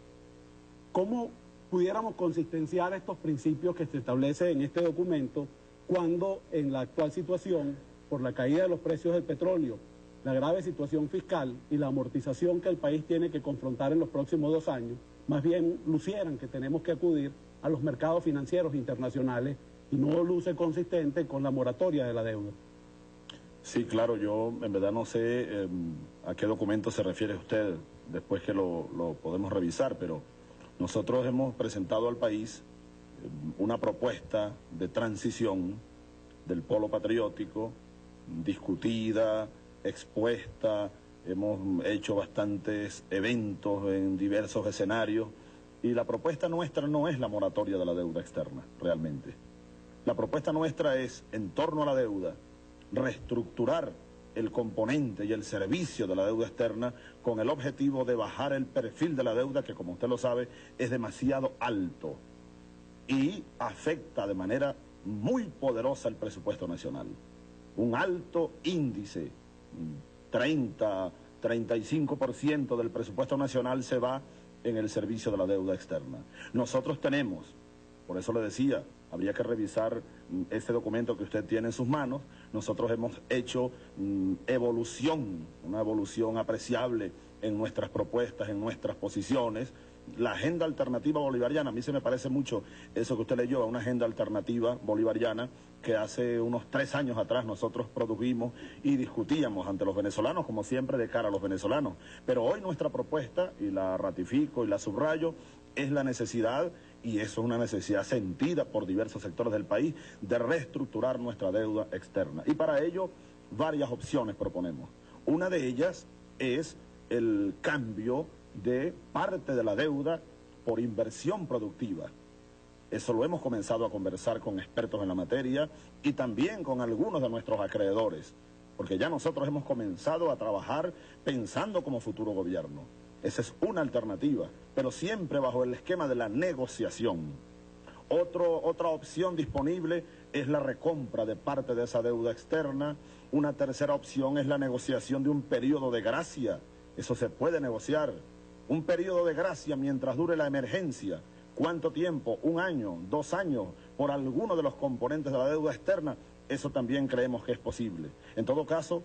¿Cómo pudiéramos consistenciar estos principios que se establecen en este documento cuando en la actual situación, por la caída de los precios del petróleo, la grave situación fiscal y la amortización que el país tiene que confrontar en los próximos 2 años, más bien lucieran que tenemos que acudir a los mercados financieros internacionales y no luce consistente con la moratoria de la deuda? Sí, claro, yo en verdad no sé a qué documento se refiere usted, después que lo podemos revisar, pero nosotros hemos presentado al país una propuesta de transición del polo patriótico, discutida, expuesta, hemos hecho bastantes eventos en diversos escenarios, y la propuesta nuestra no es la moratoria de la deuda externa, realmente. La propuesta nuestra es, en torno a la deuda, reestructurar el componente y el servicio de la deuda externa con el objetivo de bajar el perfil de la deuda, que como usted lo sabe, es demasiado alto y afecta de manera muy poderosa el presupuesto nacional. Un alto índice, 35% del presupuesto nacional se va en el servicio de la deuda externa. Nosotros tenemos, por eso le decía, habría que revisar ese documento que usted tiene en sus manos. Nosotros hemos hecho una evolución apreciable en nuestras propuestas, en nuestras posiciones. La agenda alternativa bolivariana, a mí se me parece mucho eso que usted leyó, a una agenda alternativa bolivariana que hace unos 3 años atrás nosotros produjimos y discutíamos ante los venezolanos, como siempre, de cara a los venezolanos. Pero hoy nuestra propuesta, y la ratifico y la subrayo, es la necesidad, y eso es una necesidad sentida por diversos sectores del país, de reestructurar nuestra deuda externa. Y para ello, varias opciones proponemos. Una de ellas es el cambio de parte de la deuda por inversión productiva. Eso lo hemos comenzado a conversar con expertos en la materia y también con algunos de nuestros acreedores, porque ya nosotros hemos comenzado a trabajar pensando como futuro gobierno. Esa es una alternativa, pero siempre bajo el esquema de la negociación. Otra opción disponible es la recompra de parte de esa deuda externa. Una tercera opción es la negociación de un periodo de gracia. Eso se puede negociar. Un periodo de gracia mientras dure la emergencia. ¿Cuánto tiempo? 1 año, 2 años, por alguno de los componentes de la deuda externa. Eso también creemos que es posible. En todo caso,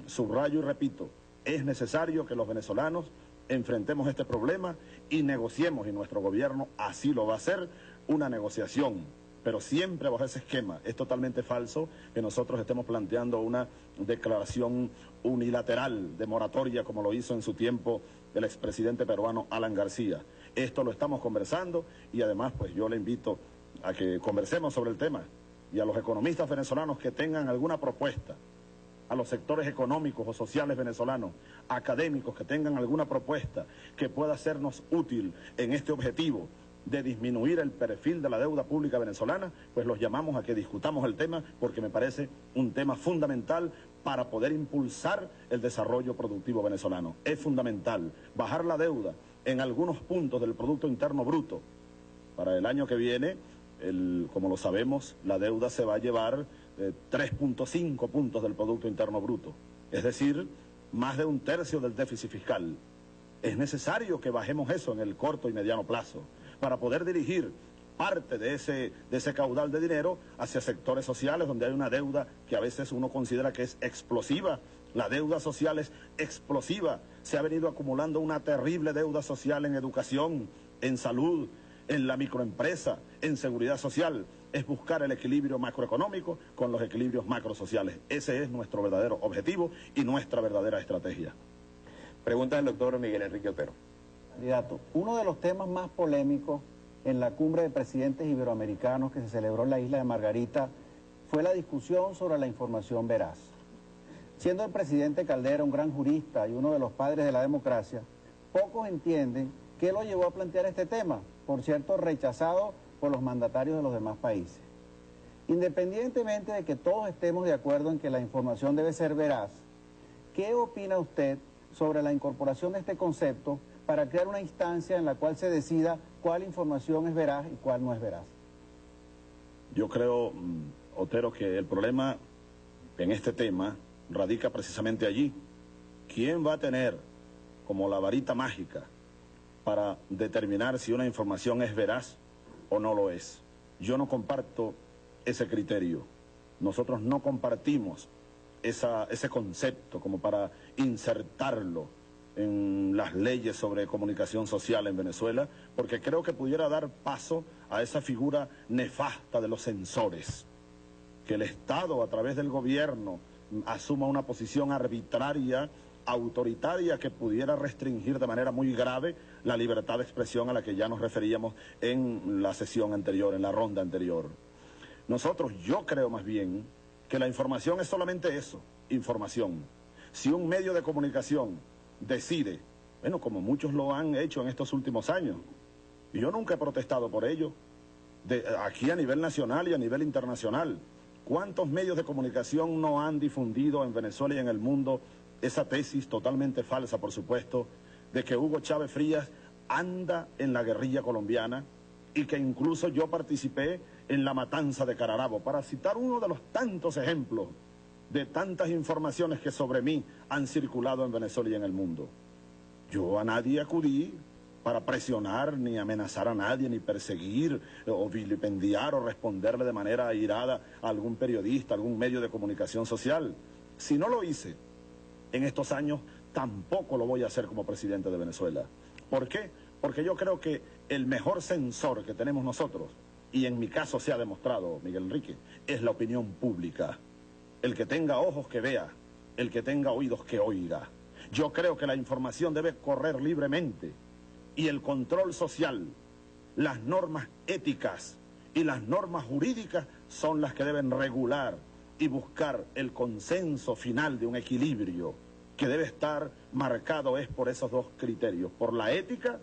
subrayo y repito, es necesario que los venezolanos enfrentemos este problema y negociemos, y nuestro gobierno así lo va a hacer, una negociación, pero siempre bajo ese esquema. Es totalmente falso que nosotros estemos planteando una declaración unilateral de moratoria como lo hizo en su tiempo el expresidente peruano Alan García. Esto lo estamos conversando y además pues yo le invito a que conversemos sobre el tema, y a los economistas venezolanos que tengan alguna propuesta, a los sectores económicos o sociales venezolanos, académicos que tengan alguna propuesta que pueda hacernos útil en este objetivo de disminuir el perfil de la deuda pública venezolana, pues los llamamos a que discutamos el tema, porque me parece un tema fundamental para poder impulsar el desarrollo productivo venezolano. Es fundamental bajar la deuda en algunos puntos del Producto Interno Bruto. Para el año que viene, como lo sabemos, la deuda se va a llevar 3.5 puntos del Producto Interno Bruto. Es decir, más de 1/3 del déficit fiscal. Es necesario que bajemos eso en el corto y mediano plazo para poder dirigir parte de ese caudal de dinero hacia sectores sociales donde hay una deuda que a veces uno considera que es explosiva. La deuda social es explosiva. Se ha venido acumulando una terrible deuda social en educación, en salud, en la microempresa, en seguridad social. Es buscar el equilibrio macroeconómico con los equilibrios macrosociales. Ese es nuestro verdadero objetivo y nuestra verdadera estrategia. Pregunta del doctor Miguel Enrique Otero. Candidato, uno de los temas más polémicos en la cumbre de presidentes iberoamericanos que se celebró en la isla de Margarita fue la discusión sobre la información veraz. Siendo el presidente Caldera un gran jurista y uno de los padres de la democracia, pocos entienden qué lo llevó a plantear este tema, por cierto rechazado por los mandatarios de los demás países. Independientemente de que todos estemos de acuerdo en que la información debe ser veraz, ¿qué opina usted sobre la incorporación de este concepto para crear una instancia en la cual se decida cuál información es veraz y cuál no es veraz? Yo creo, Otero, que el problema en este tema radica precisamente allí. ¿Quién va a tener como la varita mágica para determinar si una información es veraz o no lo es? Yo no comparto ese criterio. Nosotros no compartimos ese concepto como para insertarlo en las leyes sobre comunicación social en Venezuela, porque creo que pudiera dar paso a esa figura nefasta de los censores, que el Estado a través del gobierno asuma una posición arbitraria, autoritaria, que pudiera restringir de manera muy grave la libertad de expresión a la que ya nos referíamos en la sesión anterior, en la ronda anterior. Yo creo más bien que la información es solamente eso, información. Si un medio de comunicación decide, bueno, como muchos lo han hecho en estos últimos años, y yo nunca he protestado por ello, aquí a nivel nacional y a nivel internacional, ¿cuántos medios de comunicación no han difundido en Venezuela y en el mundo esa tesis totalmente falsa, por supuesto, de que Hugo Chávez Frías anda en la guerrilla colombiana y que incluso yo participé en la matanza de Cararabo, para citar uno de los tantos ejemplos de tantas informaciones que sobre mí han circulado en Venezuela y en el mundo? Yo a nadie acudí para presionar, ni amenazar a nadie, ni perseguir, o vilipendiar, o responderle de manera airada a algún periodista, a algún medio de comunicación social. Si no lo hice en estos años, tampoco lo voy a hacer como presidente de Venezuela. ¿Por qué? Porque yo creo que el mejor censor que tenemos nosotros, y en mi caso se ha demostrado, Miguel Enrique, es la opinión pública. El que tenga ojos que vea, el que tenga oídos que oiga. Yo creo que la información debe correr libremente y el control social, las normas éticas y las normas jurídicas son las que deben regular y buscar el consenso final de un equilibrio que debe estar marcado por esos dos criterios, por la ética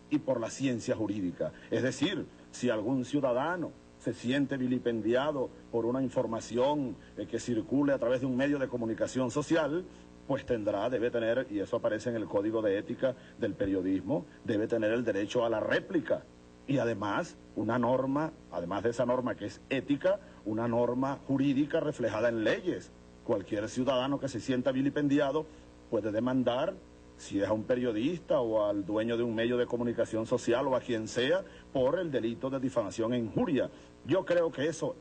y por la ciencia jurídica. Es decir, si algún ciudadano se siente vilipendiado por una información que circule a través de un medio de comunicación social, pues debe tener, y eso aparece en el Código de Ética del Periodismo, debe tener el derecho a la réplica. Y además, una norma, además de esa norma que es ética, una norma jurídica reflejada en leyes. Cualquier ciudadano que se sienta vilipendiado puede demandar, si es a un periodista o al dueño de un medio de comunicación social o a quien sea, por el delito de difamación e injuria. Yo creo que eso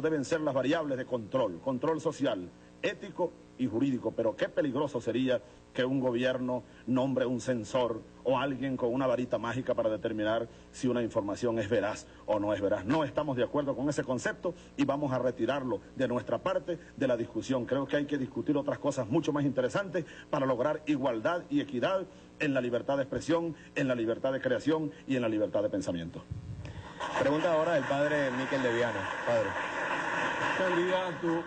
deben ser las variables de control social, ético y jurídico, pero qué peligroso sería que un gobierno nombre un censor o alguien con una varita mágica para determinar si una información es veraz o no es veraz. No estamos de acuerdo con ese concepto y vamos a retirarlo de nuestra parte de la discusión. Creo que hay que discutir otras cosas mucho más interesantes para lograr igualdad y equidad en la libertad de expresión, en la libertad de creación y en la libertad de pensamiento. Pregunta ahora del padre Miquel de Viana. Padre. Candidato,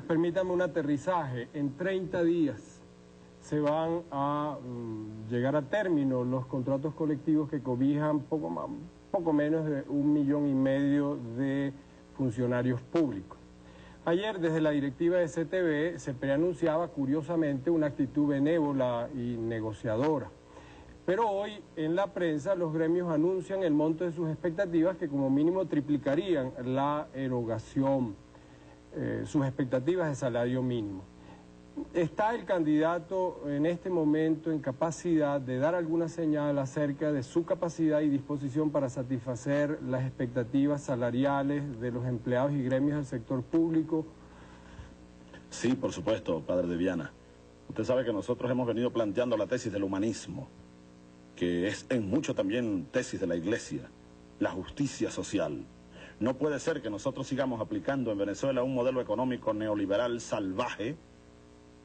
permítame un aterrizaje. En 30 días se van a llegar a término los contratos colectivos que cobijan poco menos de 1,5 millones de funcionarios públicos. Ayer, desde la directiva de CTV, se preanunciaba curiosamente una actitud benévola y negociadora. Pero hoy, en la prensa, los gremios anuncian el monto de sus expectativas, que como mínimo triplicarían la erogación, sus expectativas de salario mínimo. ¿Está el candidato en este momento en capacidad de dar alguna señal acerca de su capacidad y disposición para satisfacer las expectativas salariales de los empleados y gremios del sector público? Sí, por supuesto, padre de Viana. Usted sabe que nosotros hemos venido planteando la tesis del humanismo, que es en mucho también tesis de la Iglesia, la justicia social. No puede ser que nosotros sigamos aplicando en Venezuela un modelo económico neoliberal salvaje,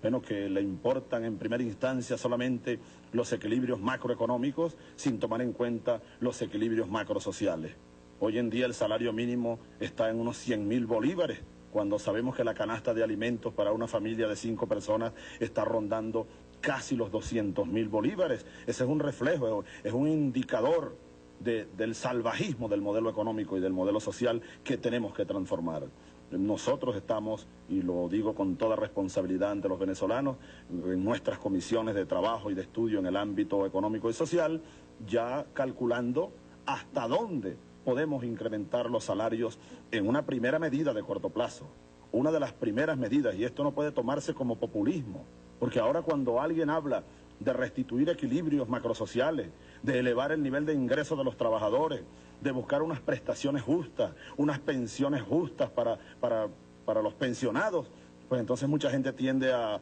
bueno, que le importan en primera instancia solamente los equilibrios macroeconómicos sin tomar en cuenta los equilibrios macrosociales. Hoy en día el salario mínimo está en unos 100.000 bolívares, cuando sabemos que la canasta de alimentos para una familia de 5 personas está rondando casi los 200.000 bolívares. Ese es un reflejo, es un indicador del salvajismo del modelo económico y del modelo social que tenemos que transformar. Nosotros estamos, y lo digo con toda responsabilidad ante los venezolanos, en nuestras comisiones de trabajo y de estudio en el ámbito económico y social, ya calculando hasta dónde podemos incrementar los salarios en una primera medida de corto plazo. Una de las primeras medidas, y esto no puede tomarse como populismo, porque ahora cuando alguien habla de restituir equilibrios macrosociales, de elevar el nivel de ingreso de los trabajadores, de buscar unas prestaciones justas, unas pensiones justas para los pensionados, pues entonces mucha gente tiende a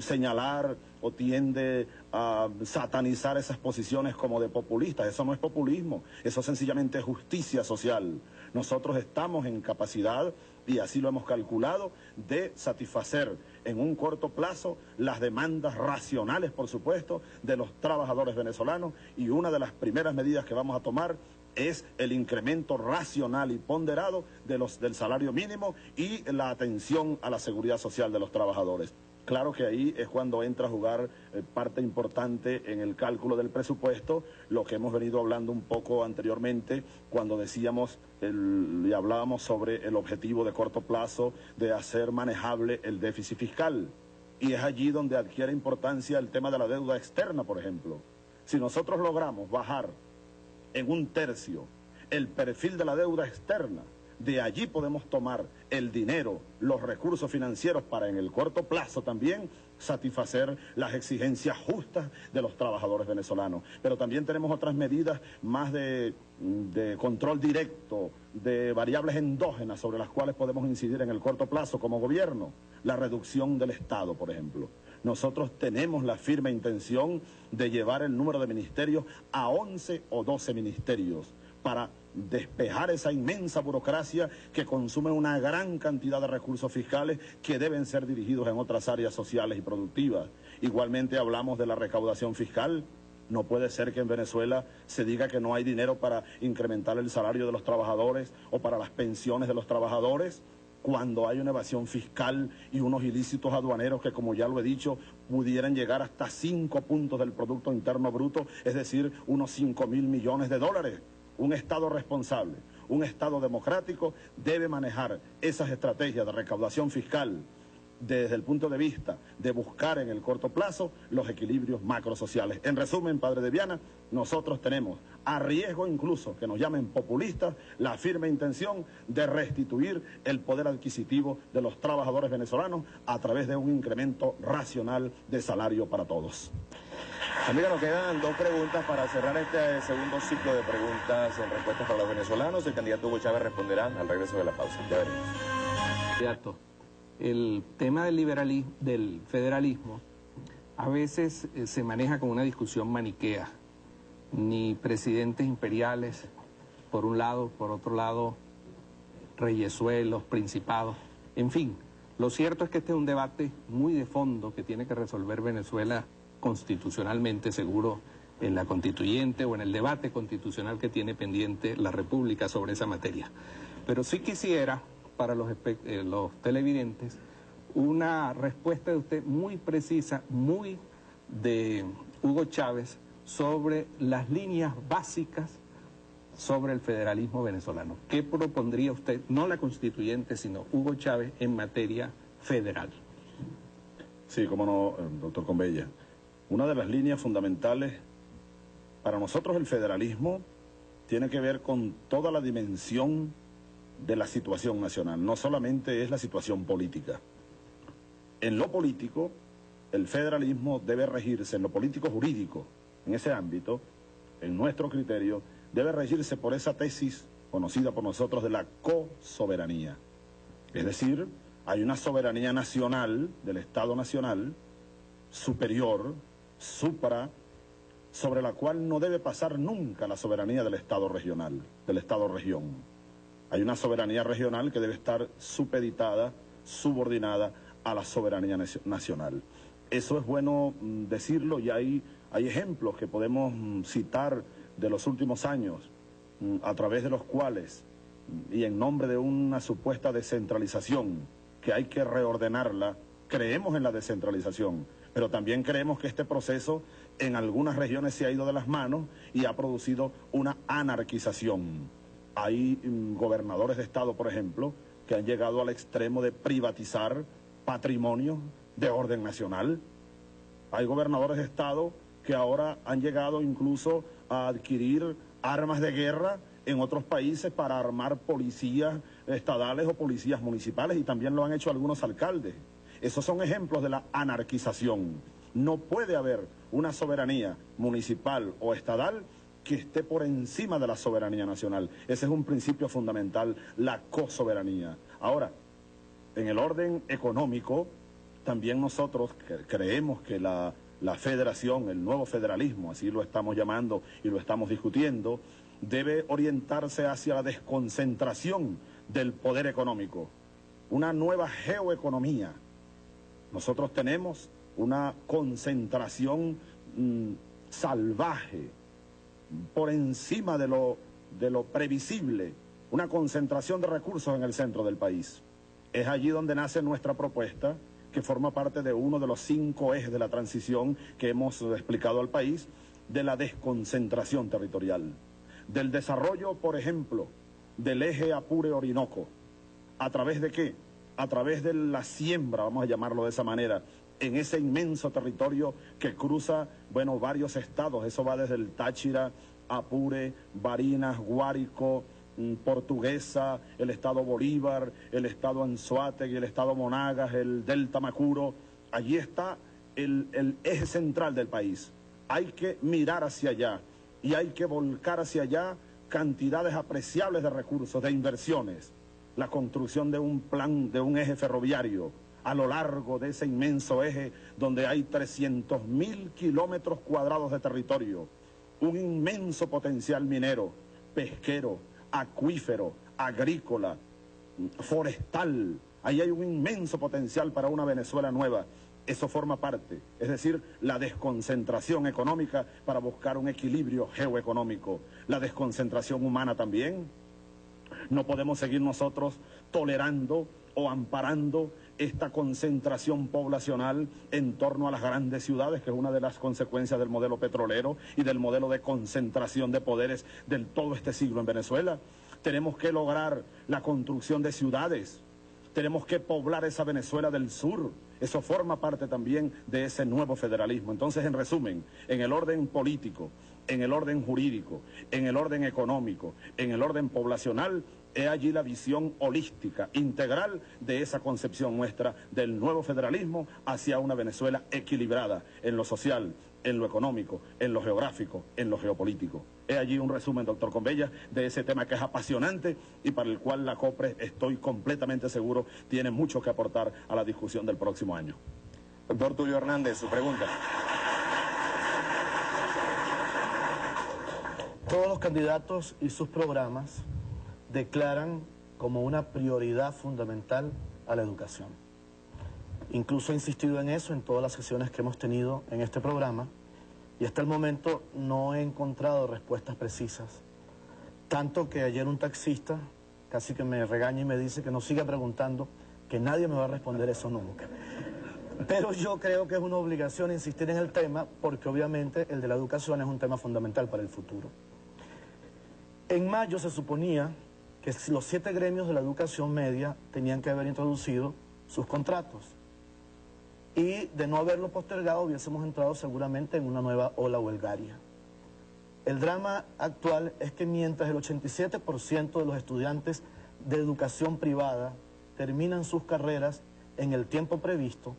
señalar o tiende a satanizar esas posiciones como de populistas. Eso no es populismo, eso sencillamente es justicia social. Nosotros estamos en capacidad, y así lo hemos calculado, de satisfacer en un corto plazo las demandas racionales, por supuesto, de los trabajadores venezolanos, y una de las primeras medidas que vamos a tomar es el incremento racional y ponderado del salario mínimo y la atención a la seguridad social de los trabajadores. Claro que ahí es cuando entra a jugar parte importante en el cálculo del presupuesto, lo que hemos venido hablando un poco anteriormente cuando decíamos y hablábamos sobre el objetivo de corto plazo de hacer manejable el déficit fiscal. Y es allí donde adquiere importancia el tema de la deuda externa, por ejemplo. Si nosotros logramos bajar en 1/3 el perfil de la deuda externa, de allí podemos tomar el dinero, los recursos financieros para en el corto plazo también satisfacer las exigencias justas de los trabajadores venezolanos. Pero también tenemos otras medidas más de control directo, de variables endógenas sobre las cuales podemos incidir en el corto plazo como gobierno. La reducción del Estado, por ejemplo. Nosotros tenemos la firme intención de llevar el número de ministerios a 11 o 12 ministerios para despejar esa inmensa burocracia que consume una gran cantidad de recursos fiscales que deben ser dirigidos en otras áreas sociales y productivas. Igualmente hablamos de la recaudación fiscal. No puede ser que en Venezuela se diga que no hay dinero para incrementar el salario de los trabajadores o para las pensiones de los trabajadores, cuando hay una evasión fiscal y unos ilícitos aduaneros que, como ya lo he dicho, pudieran llegar hasta 5 puntos del Producto Interno Bruto, es decir, unos 5.000 millones de dólares. Un Estado responsable, un Estado democrático debe manejar esas estrategias de recaudación fiscal desde el punto de vista de buscar en el corto plazo los equilibrios macrosociales. En resumen, padre de Viana, nosotros tenemos, a riesgo incluso que nos llamen populistas, la firme intención de restituir el poder adquisitivo de los trabajadores venezolanos a través de un incremento racional de salario para todos. Amiga, nos quedan 2 preguntas para cerrar este segundo ciclo de preguntas en respuestas para los venezolanos. El candidato Hugo Chávez responderá al regreso de la pausa. Ya veremos. Candidato, el tema del federalismo a veces se maneja como una discusión maniquea. Ni presidentes imperiales, por un lado, por otro lado, reyesuelos, principados, en fin. Lo cierto es que este es un debate muy de fondo que tiene que resolver Venezuela constitucionalmente, seguro, en la constituyente o en el debate constitucional que tiene pendiente la República sobre esa materia. Pero sí quisiera, para los televidentes, una respuesta de usted muy precisa, muy de Hugo Chávez, sobre las líneas básicas sobre el federalismo venezolano. ¿Qué propondría usted, no la constituyente, sino Hugo Chávez, en materia federal? Sí, cómo no, doctor Conbella. Una de las líneas fundamentales para nosotros el federalismo tiene que ver con toda la dimensión de la situación nacional. No solamente es la situación política. En lo político, el federalismo debe regirse, en lo político jurídico, en ese ámbito, en nuestro criterio, debe regirse por esa tesis conocida por nosotros de la cosoberanía. Es decir, hay una soberanía nacional, del Estado nacional, superior, supra, sobre la cual no debe pasar nunca la soberanía del Estado regional, del Estado-región. Hay una soberanía regional que debe estar supeditada, subordinada a la soberanía nacional. Eso es bueno decirlo, y hay ejemplos que podemos citar de los últimos años, a través de los cuales, y en nombre de una supuesta descentralización, que hay que reordenarla, creemos en la descentralización, pero también creemos que este proceso en algunas regiones se ha ido de las manos y ha producido una anarquización. Hay gobernadores de estado, por ejemplo, que han llegado al extremo de privatizar patrimonio de orden nacional. Hay gobernadores de estado que ahora han llegado incluso a adquirir armas de guerra en otros países para armar policías estadales o policías municipales, y también lo han hecho algunos alcaldes. Esos son ejemplos de la anarquización. No puede haber una soberanía municipal o estadal que esté por encima de la soberanía nacional. Ese es un principio fundamental, la cosoberanía. Ahora, en el orden económico, también nosotros creemos que la federación, el nuevo federalismo, así lo estamos llamando y lo estamos discutiendo, debe orientarse hacia la desconcentración del poder económico, una nueva geoeconomía. Nosotros tenemos una concentración salvaje, por encima de lo previsible, una concentración de recursos en el centro del país. Es allí donde nace nuestra propuesta, que forma parte de uno de los 5 ejes de la transición que hemos explicado al país, de la desconcentración territorial, del desarrollo, por ejemplo, del eje Apure-Orinoco. ¿A través de qué? A través de la siembra, vamos a llamarlo de esa manera, en ese inmenso territorio que cruza, bueno, varios estados. Eso va desde el Táchira, Apure, Barinas, Guárico, Portuguesa, el estado Bolívar, el estado Anzoátegui, el estado Monagas, el Delta Macuro. Allí está el eje central del país. Hay que mirar hacia allá y hay que volcar hacia allá cantidades apreciables de recursos, de inversiones. La construcción de un plan, de un eje ferroviario a lo largo de ese inmenso eje donde hay 300.000 kilómetros cuadrados de territorio, un inmenso potencial minero, pesquero, acuífero, agrícola, forestal. Ahí hay un inmenso potencial para una Venezuela nueva. Eso forma parte, es decir, la desconcentración económica para buscar un equilibrio geoeconómico, la desconcentración humana también. No podemos seguir nosotros tolerando o amparando esta concentración poblacional en torno a las grandes ciudades, que es una de las consecuencias del modelo petrolero y del modelo de concentración de poderes del todo este siglo en Venezuela. Tenemos que lograr la construcción de ciudades, tenemos que poblar esa Venezuela del sur. Eso forma parte también de ese nuevo federalismo. Entonces, en resumen, en el orden político, en el orden jurídico, en el orden económico, en el orden poblacional, he allí la visión holística, integral de esa concepción nuestra del nuevo federalismo hacia una Venezuela equilibrada en lo social, en lo económico, en lo geográfico, en lo geopolítico. He allí un resumen, doctor Convella, de ese tema que es apasionante y para el cual la COPRES, estoy completamente seguro, tiene mucho que aportar a la discusión del próximo año. Doctor Tulio Hernández, su pregunta. Todos los candidatos y sus programas declaran como una prioridad fundamental a la educación. Incluso he insistido en eso en todas las sesiones que hemos tenido en este programa y hasta el momento no he encontrado respuestas precisas. Tanto que ayer un taxista casi que me regaña y me dice que no siga preguntando, que nadie me va a responder eso nunca. Pero yo creo que es una obligación insistir en el tema porque obviamente el de la educación es un tema fundamental para el futuro. En mayo se suponía que los 7 gremios de la educación media tenían que haber introducido sus contratos. Y de no haberlo postergado hubiésemos entrado seguramente en una nueva ola huelgaria. El drama actual es que mientras el 87% de los estudiantes de educación privada terminan sus carreras en el tiempo previsto,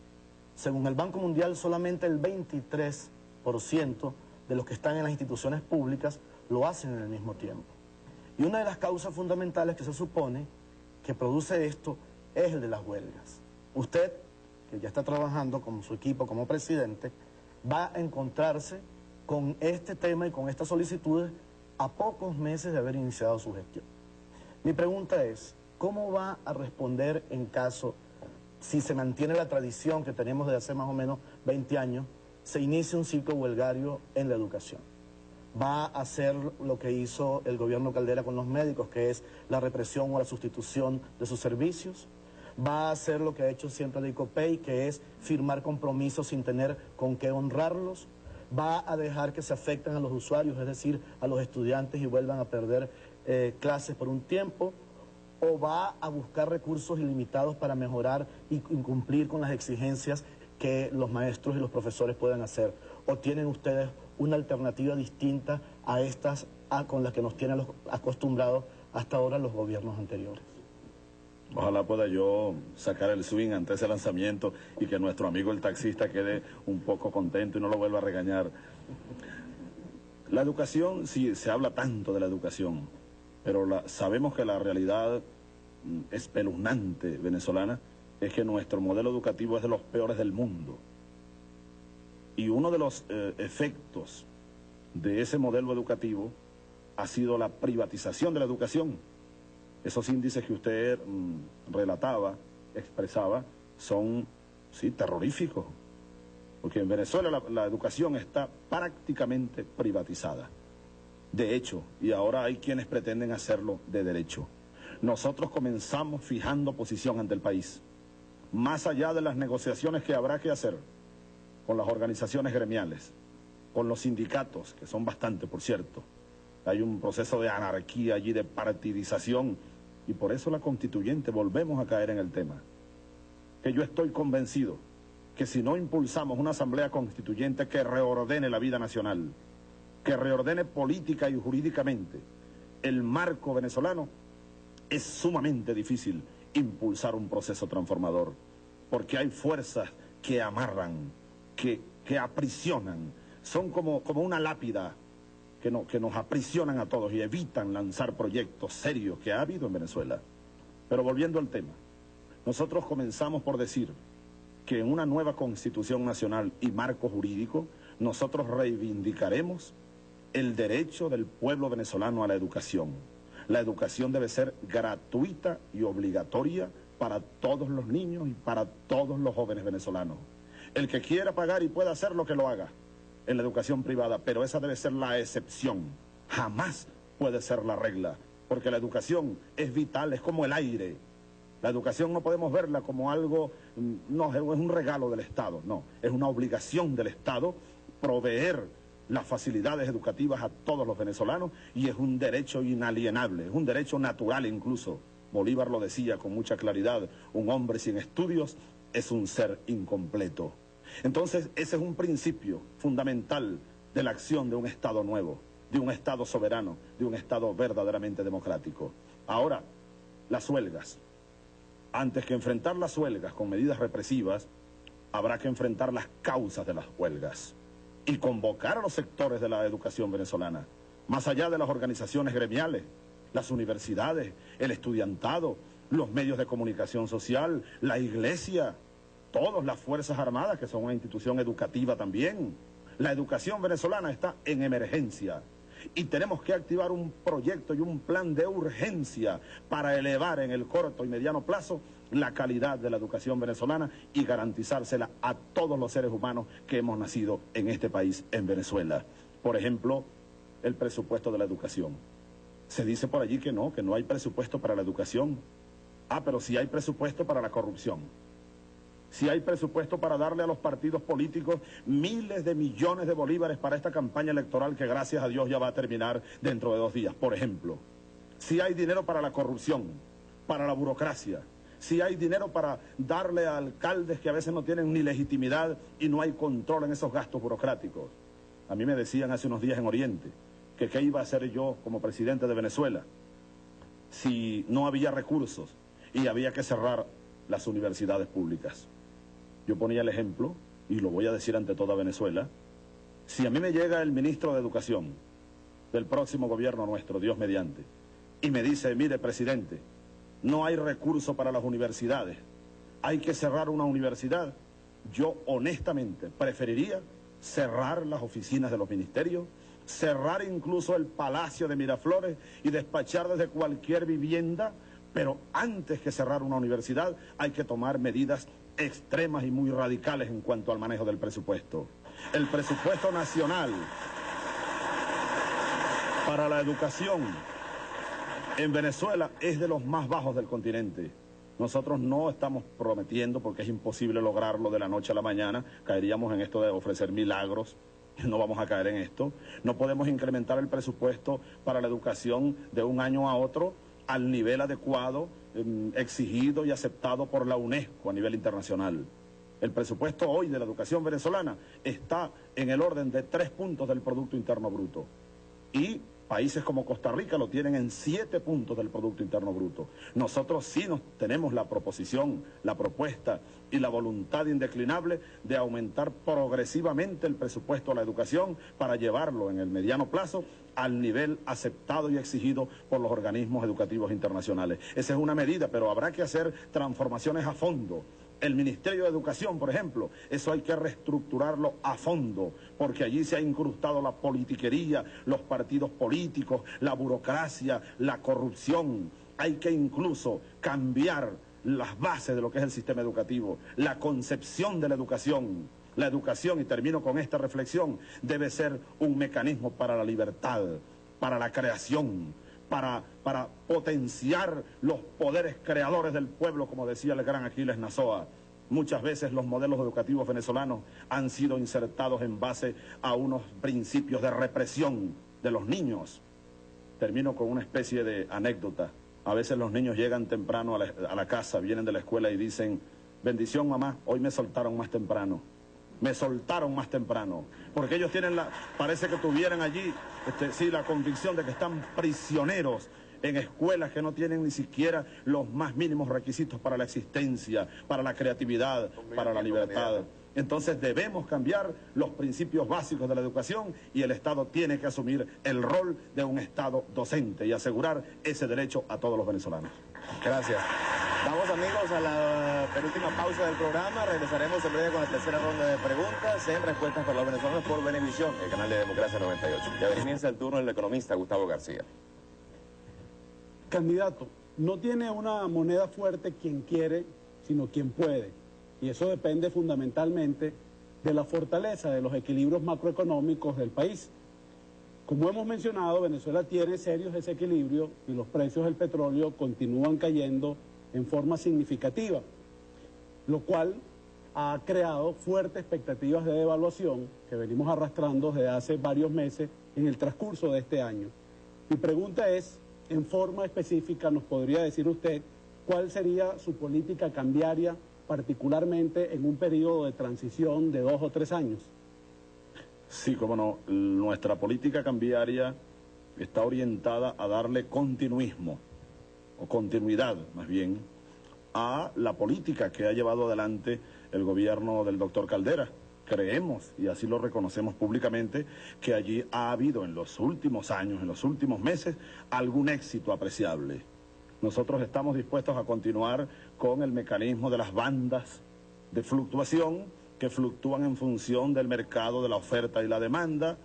Según el Banco Mundial, solamente el 23% de los que están en las instituciones públicas lo hacen en el mismo tiempo. Y una de las causas fundamentales que se supone que produce esto es el de las huelgas. Usted, que ya está trabajando con su equipo como presidente, va a encontrarse con este tema y con estas solicitudes a pocos meses de haber iniciado su gestión. Mi pregunta es, ¿cómo va a responder en caso, si se mantiene la tradición que tenemos de hace más o menos 20 años, se inicia un ciclo huelgario en la educación? ¿Va a hacer lo que hizo el gobierno Caldera con los médicos, que es la represión o la sustitución de sus servicios? ¿Va a hacer lo que ha hecho siempre el ICOPEI, que es firmar compromisos sin tener con qué honrarlos? ¿Va a dejar que se afecten a los usuarios, es decir, a los estudiantes, y vuelvan a perder clases por un tiempo? ¿O va a buscar recursos ilimitados para mejorar y cumplir con las exigencias que los maestros y los profesores puedan hacer? ¿O tienen ustedes una alternativa distinta a estas con las que nos tienen acostumbrados hasta ahora los gobiernos anteriores? Ojalá pueda yo sacar el swing ante ese lanzamiento y que nuestro amigo el taxista quede un poco contento y no lo vuelva a regañar. La educación, sí, se habla tanto de la educación, pero sabemos que la realidad espeluznante venezolana es que nuestro modelo educativo es de los peores del mundo. Y uno de los efectos de ese modelo educativo ha sido la privatización de la educación. Esos índices que usted relataba, expresaba, son, sí, terroríficos. Porque en Venezuela la educación está prácticamente privatizada. De hecho, y ahora hay quienes pretenden hacerlo de derecho. Nosotros comenzamos fijando posición ante el país. Más allá de las negociaciones que habrá que hacer con las organizaciones gremiales, con los sindicatos, que son bastante, por cierto. Hay un proceso de anarquía allí, de partidización, y por eso la constituyente, volvemos a caer en el tema, que yo estoy convencido que si no impulsamos una asamblea constituyente que reordene la vida nacional, que reordene política y jurídicamente el marco venezolano, es sumamente difícil impulsar un proceso transformador, porque hay fuerzas que amarran, que aprisionan, son como una lápida que nos aprisionan a todos y evitan lanzar proyectos serios que ha habido en Venezuela. Pero volviendo al tema, nosotros comenzamos por decir que en una nueva Constitución Nacional y marco jurídico, nosotros reivindicaremos el derecho del pueblo venezolano a la educación. La educación debe ser gratuita y obligatoria para todos los niños y para todos los jóvenes venezolanos. El que quiera pagar y pueda hacerlo, que lo haga en la educación privada, pero esa debe ser la excepción, jamás puede ser la regla, porque la educación es vital, es como el aire. La educación no podemos verla como algo, no, es un regalo del Estado, no, es una obligación del Estado proveer las facilidades educativas a todos los venezolanos, y es un derecho inalienable, es un derecho natural incluso. Bolívar lo decía con mucha claridad: un hombre sin estudios es un ser incompleto. Entonces, ese es un principio fundamental de la acción de un Estado nuevo, de un Estado soberano, de un Estado verdaderamente democrático. Ahora, las huelgas. Antes que enfrentar las huelgas con medidas represivas, habrá que enfrentar las causas de las huelgas y convocar a los sectores de la educación venezolana, más allá de las organizaciones gremiales, las universidades, el estudiantado, los medios de comunicación social, la iglesia, todas las Fuerzas Armadas, que son una institución educativa también. La educación venezolana está en emergencia y tenemos que activar un proyecto y un plan de urgencia para elevar en el corto y mediano plazo la calidad de la educación venezolana y garantizársela a todos los seres humanos que hemos nacido en este país, en Venezuela. Por ejemplo, el presupuesto de la educación. Se dice por allí que no hay presupuesto para la educación. Pero sí hay presupuesto para la corrupción. Si hay presupuesto para darle a los partidos políticos miles de millones de bolívares para esta campaña electoral que, gracias a Dios, ya va a terminar dentro de 2 días, por ejemplo. Si hay dinero para la corrupción, para la burocracia. Si hay dinero para darle a alcaldes que a veces no tienen ni legitimidad y no hay control en esos gastos burocráticos. A mí me decían hace unos días en Oriente que qué iba a hacer yo como presidente de Venezuela si no había recursos y había que cerrar las universidades públicas. Yo ponía el ejemplo, y lo voy a decir ante toda Venezuela, si a mí me llega el ministro de Educación del próximo gobierno nuestro, Dios mediante, y me dice, mire, presidente, no hay recurso para las universidades, hay que cerrar una universidad, yo honestamente preferiría cerrar las oficinas de los ministerios, cerrar incluso el Palacio de Miraflores y despachar desde cualquier vivienda, pero antes que cerrar una universidad hay que tomar medidas extremas y muy radicales en cuanto al manejo del presupuesto. El presupuesto nacional para la educación en Venezuela es de los más bajos del continente. Nosotros no estamos prometiendo, porque es imposible lograrlo de la noche a la mañana, caeríamos en esto de ofrecer milagros, no vamos a caer en esto. No podemos incrementar el presupuesto para la educación de un año a otro al nivel adecuado, exigido y aceptado por la UNESCO a nivel internacional. El presupuesto hoy de la educación venezolana está en el orden de 3 puntos del Producto Interno Bruto. Y países como Costa Rica lo tienen en 7 puntos del Producto Interno Bruto. Nosotros sí tenemos la proposición, la propuesta y la voluntad indeclinable de aumentar progresivamente el presupuesto a la educación para llevarlo en el mediano plazo al nivel aceptado y exigido por los organismos educativos internacionales. Esa es una medida, pero habrá que hacer transformaciones a fondo. El Ministerio de Educación, por ejemplo, eso hay que reestructurarlo a fondo, porque allí se ha incrustado la politiquería, los partidos políticos, la burocracia, la corrupción. Hay que incluso cambiar las bases de lo que es el sistema educativo, la concepción de la educación. La educación, y termino con esta reflexión, debe ser un mecanismo para la libertad, para la creación, para potenciar los poderes creadores del pueblo, como decía el gran Aquiles Nazoa. Muchas veces los modelos educativos venezolanos han sido insertados en base a unos principios de represión de los niños. Termino con una especie de anécdota. A veces los niños llegan temprano a la casa, vienen de la escuela y dicen, bendición mamá, hoy me soltaron más temprano. Me soltaron más temprano, porque ellos tienen parece que tuvieran allí, sí, la convicción de que están prisioneros en escuelas que no tienen ni siquiera los más mínimos requisitos para la existencia, para la creatividad, para la libertad. Entonces debemos cambiar los principios básicos de la educación y el Estado tiene que asumir el rol de un Estado docente y asegurar ese derecho a todos los venezolanos. Gracias. Vamos, amigos, a la penúltima pausa del programa. Regresaremos en breve con la tercera ronda de preguntas en Respuestas para los Venezolanos por Venevisión, el canal de Democracia 98. Ya comienza el turno del economista Gustavo García. Candidato, no tiene una moneda fuerte quien quiere, sino quien puede. Y eso depende fundamentalmente de la fortaleza de los equilibrios macroeconómicos del país. Como hemos mencionado, Venezuela tiene serios desequilibrios y los precios del petróleo continúan cayendo en forma significativa, lo cual ha creado fuertes expectativas de devaluación que venimos arrastrando desde hace varios meses en el transcurso de este año. Mi pregunta es, en forma específica, ¿nos podría decir usted cuál sería su política cambiaria, particularmente en un periodo de transición de 2 o 3 años? Sí, cómo no. Nuestra política cambiaria está orientada a darle continuismo, o continuidad más bien, a la política que ha llevado adelante el gobierno del doctor Caldera. Creemos, y así lo reconocemos públicamente, que allí ha habido en los últimos años, en los últimos meses, algún éxito apreciable. Nosotros estamos dispuestos a continuar con el mecanismo de las bandas de fluctuación que fluctúan en función del mercado, de la oferta y la demanda.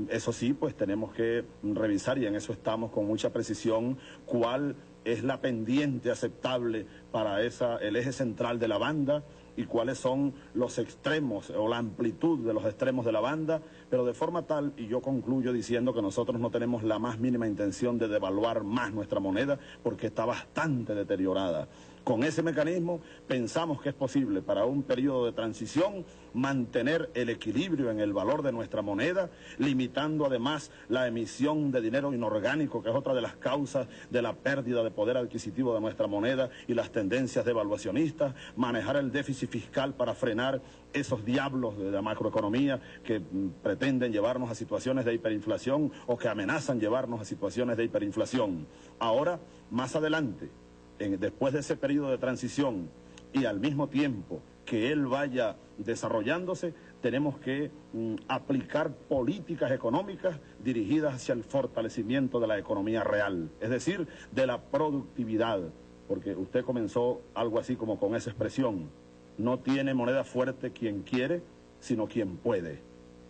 Eso sí, pues tenemos que revisar, y en eso estamos con mucha precisión, cuál es la pendiente aceptable para el eje central de la banda y cuáles son los extremos o la amplitud de los extremos de la banda, pero de forma tal, y yo concluyo diciendo que nosotros no tenemos la más mínima intención de devaluar más nuestra moneda porque está bastante deteriorada. Con ese mecanismo pensamos que es posible para un periodo de transición mantener el equilibrio en el valor de nuestra moneda, limitando además la emisión de dinero inorgánico, que es otra de las causas de la pérdida de poder adquisitivo de nuestra moneda y las tendencias devaluacionistas, manejar el déficit fiscal para frenar esos diablos de la macroeconomía que pretenden llevarnos a situaciones de hiperinflación o que amenazan llevarnos a situaciones de hiperinflación. Ahora, más adelante, después de ese periodo de transición y al mismo tiempo que él vaya desarrollándose, tenemos que aplicar políticas económicas dirigidas hacia el fortalecimiento de la economía real, es decir, de la productividad, porque usted comenzó algo así como con esa expresión: no tiene moneda fuerte quien quiere, sino quien puede.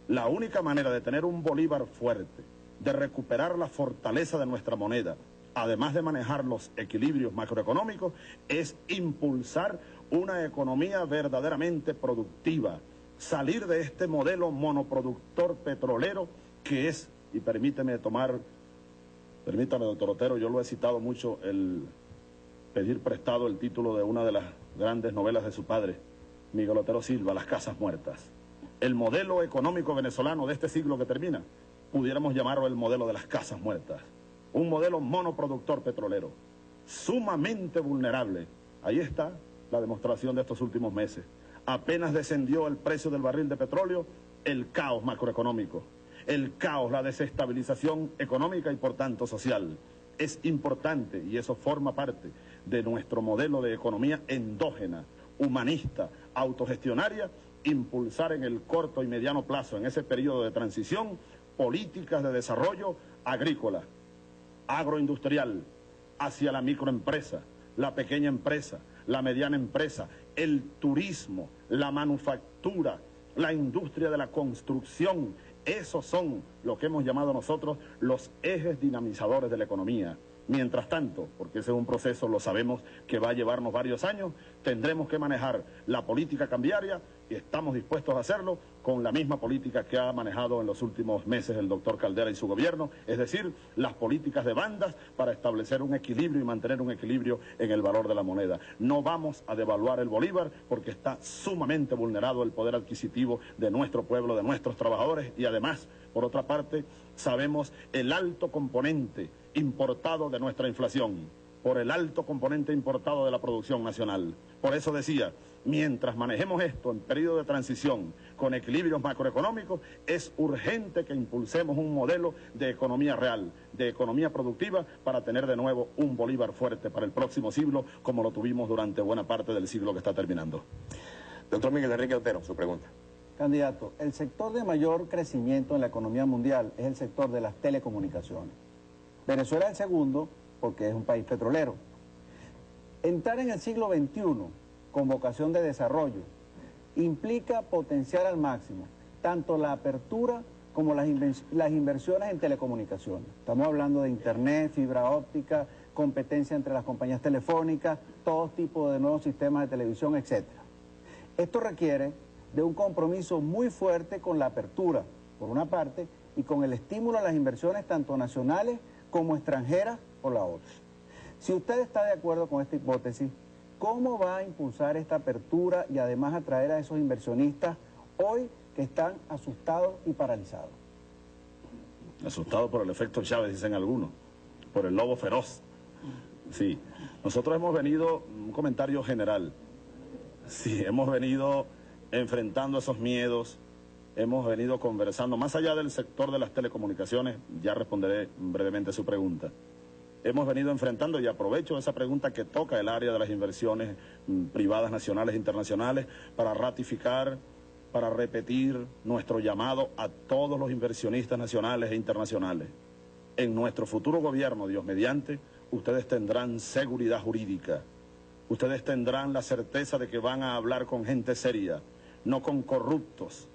La única manera de tener un bolívar fuerte, de recuperar la fortaleza de nuestra moneda, además de manejar los equilibrios macroeconómicos, es impulsar una economía verdaderamente productiva, salir de este modelo monoproductor petrolero que es, y permítame, doctor Otero, yo lo he citado mucho, el pedir prestado el título de una de las grandes novelas de su padre, Miguel Otero Silva, Las Casas Muertas. El modelo económico venezolano de este siglo que termina, pudiéramos llamarlo el modelo de las casas muertas. Un modelo monoproductor petrolero, sumamente vulnerable. Ahí está la demostración de estos últimos meses. Apenas descendió el precio del barril de petróleo, el caos macroeconómico, el caos, la desestabilización económica y por tanto social. Es importante, y eso forma parte de nuestro modelo de economía endógena, humanista, autogestionaria, impulsar en el corto y mediano plazo, en ese periodo de transición, políticas de desarrollo agrícola, agroindustrial, hacia la microempresa, la pequeña empresa, la mediana empresa, el turismo, la manufactura, la industria de la construcción. Esos son lo que hemos llamado nosotros los ejes dinamizadores de la economía. Mientras tanto, porque ese es un proceso, lo sabemos, que va a llevarnos varios años, tendremos que manejar la política cambiaria y estamos dispuestos a hacerlo con la misma política que ha manejado en los últimos meses el doctor Caldera y su gobierno, es decir, las políticas de bandas para establecer un equilibrio y mantener un equilibrio en el valor de la moneda. No vamos a devaluar el bolívar porque está sumamente vulnerado el poder adquisitivo de nuestro pueblo, de nuestros trabajadores, y además, por otra parte, sabemos el alto componente importado de nuestra inflación, por el alto componente importado de la producción nacional. Por eso decía, mientras manejemos esto en periodo de transición con equilibrios macroeconómicos, es urgente que impulsemos un modelo de economía real, de economía productiva, para tener de nuevo un bolívar fuerte para el próximo siglo, como lo tuvimos durante buena parte del siglo que está terminando. Doctor Miguel Enrique Otero, su pregunta. Candidato, el sector de mayor crecimiento en la economía mundial es el sector de las telecomunicaciones. Venezuela es el segundo porque es un país petrolero. Entrar en el siglo XXI con vocación de desarrollo implica potenciar al máximo tanto la apertura como las inversiones en telecomunicaciones. Estamos hablando de internet, fibra óptica, competencia entre las compañías telefónicas, todo tipo de nuevos sistemas de televisión, etc. Esto requiere de un compromiso muy fuerte con la apertura, por una parte, y con el estímulo a las inversiones tanto nacionales como extranjeras por la otra. Si usted está de acuerdo con esta hipótesis, ¿cómo va a impulsar esta apertura y además atraer a esos inversionistas hoy que están asustados y paralizados? Asustados por el efecto Chávez, dicen algunos, por el lobo feroz. Sí, nosotros hemos venido, un comentario general, sí, hemos venido enfrentando esos miedos, hemos venido conversando, más allá del sector de las telecomunicaciones, ya responderé brevemente su pregunta. Hemos venido enfrentando, y aprovecho esa pregunta que toca el área de las inversiones privadas nacionales e internacionales, para ratificar, para repetir nuestro llamado a todos los inversionistas nacionales e internacionales. En nuestro futuro gobierno, Dios mediante, ustedes tendrán seguridad jurídica, ustedes tendrán la certeza de que van a hablar con gente seria, no con corruptos,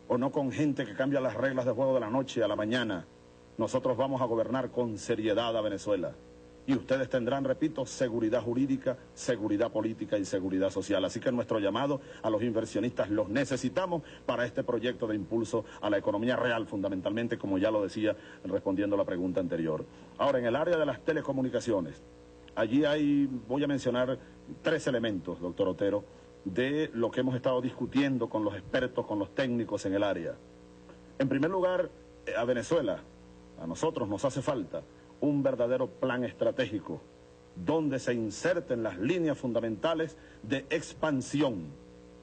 o no con gente que cambia las reglas de juego de la noche a la mañana. Nosotros vamos a gobernar con seriedad a Venezuela. Y ustedes tendrán, repito, seguridad jurídica, seguridad política y seguridad social. Así que nuestro llamado a los inversionistas los necesitamos para este proyecto de impulso a la economía real, fundamentalmente, como ya lo decía respondiendo a la pregunta anterior. Ahora, en el área de las telecomunicaciones, allí voy a mencionar 3 elementos, doctor Otero, de lo que hemos estado discutiendo con los expertos, con los técnicos en el área. En primer lugar, a Venezuela, a nosotros nos hace falta un verdadero plan estratégico donde se inserten las líneas fundamentales de expansión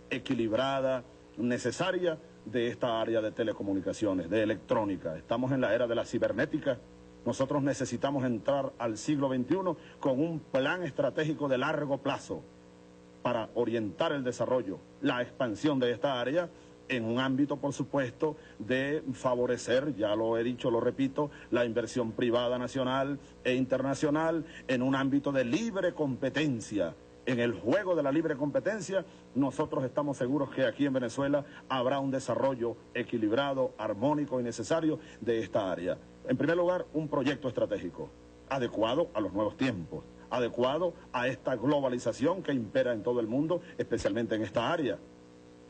equilibrada, necesaria, de esta área de telecomunicaciones, de electrónica. Estamos en la era de la cibernética. Nosotros necesitamos entrar al siglo XXI con un plan estratégico de largo plazo, para orientar el desarrollo, la expansión de esta área, en un ámbito, por supuesto, de favorecer, ya lo he dicho, lo repito, la inversión privada nacional e internacional, en un ámbito de libre competencia. En el juego de la libre competencia, nosotros estamos seguros que aquí en Venezuela habrá un desarrollo equilibrado, armónico y necesario de esta área. En primer lugar, un proyecto estratégico, adecuado a los nuevos tiempos, adecuado a esta globalización que impera en todo el mundo, especialmente en esta área.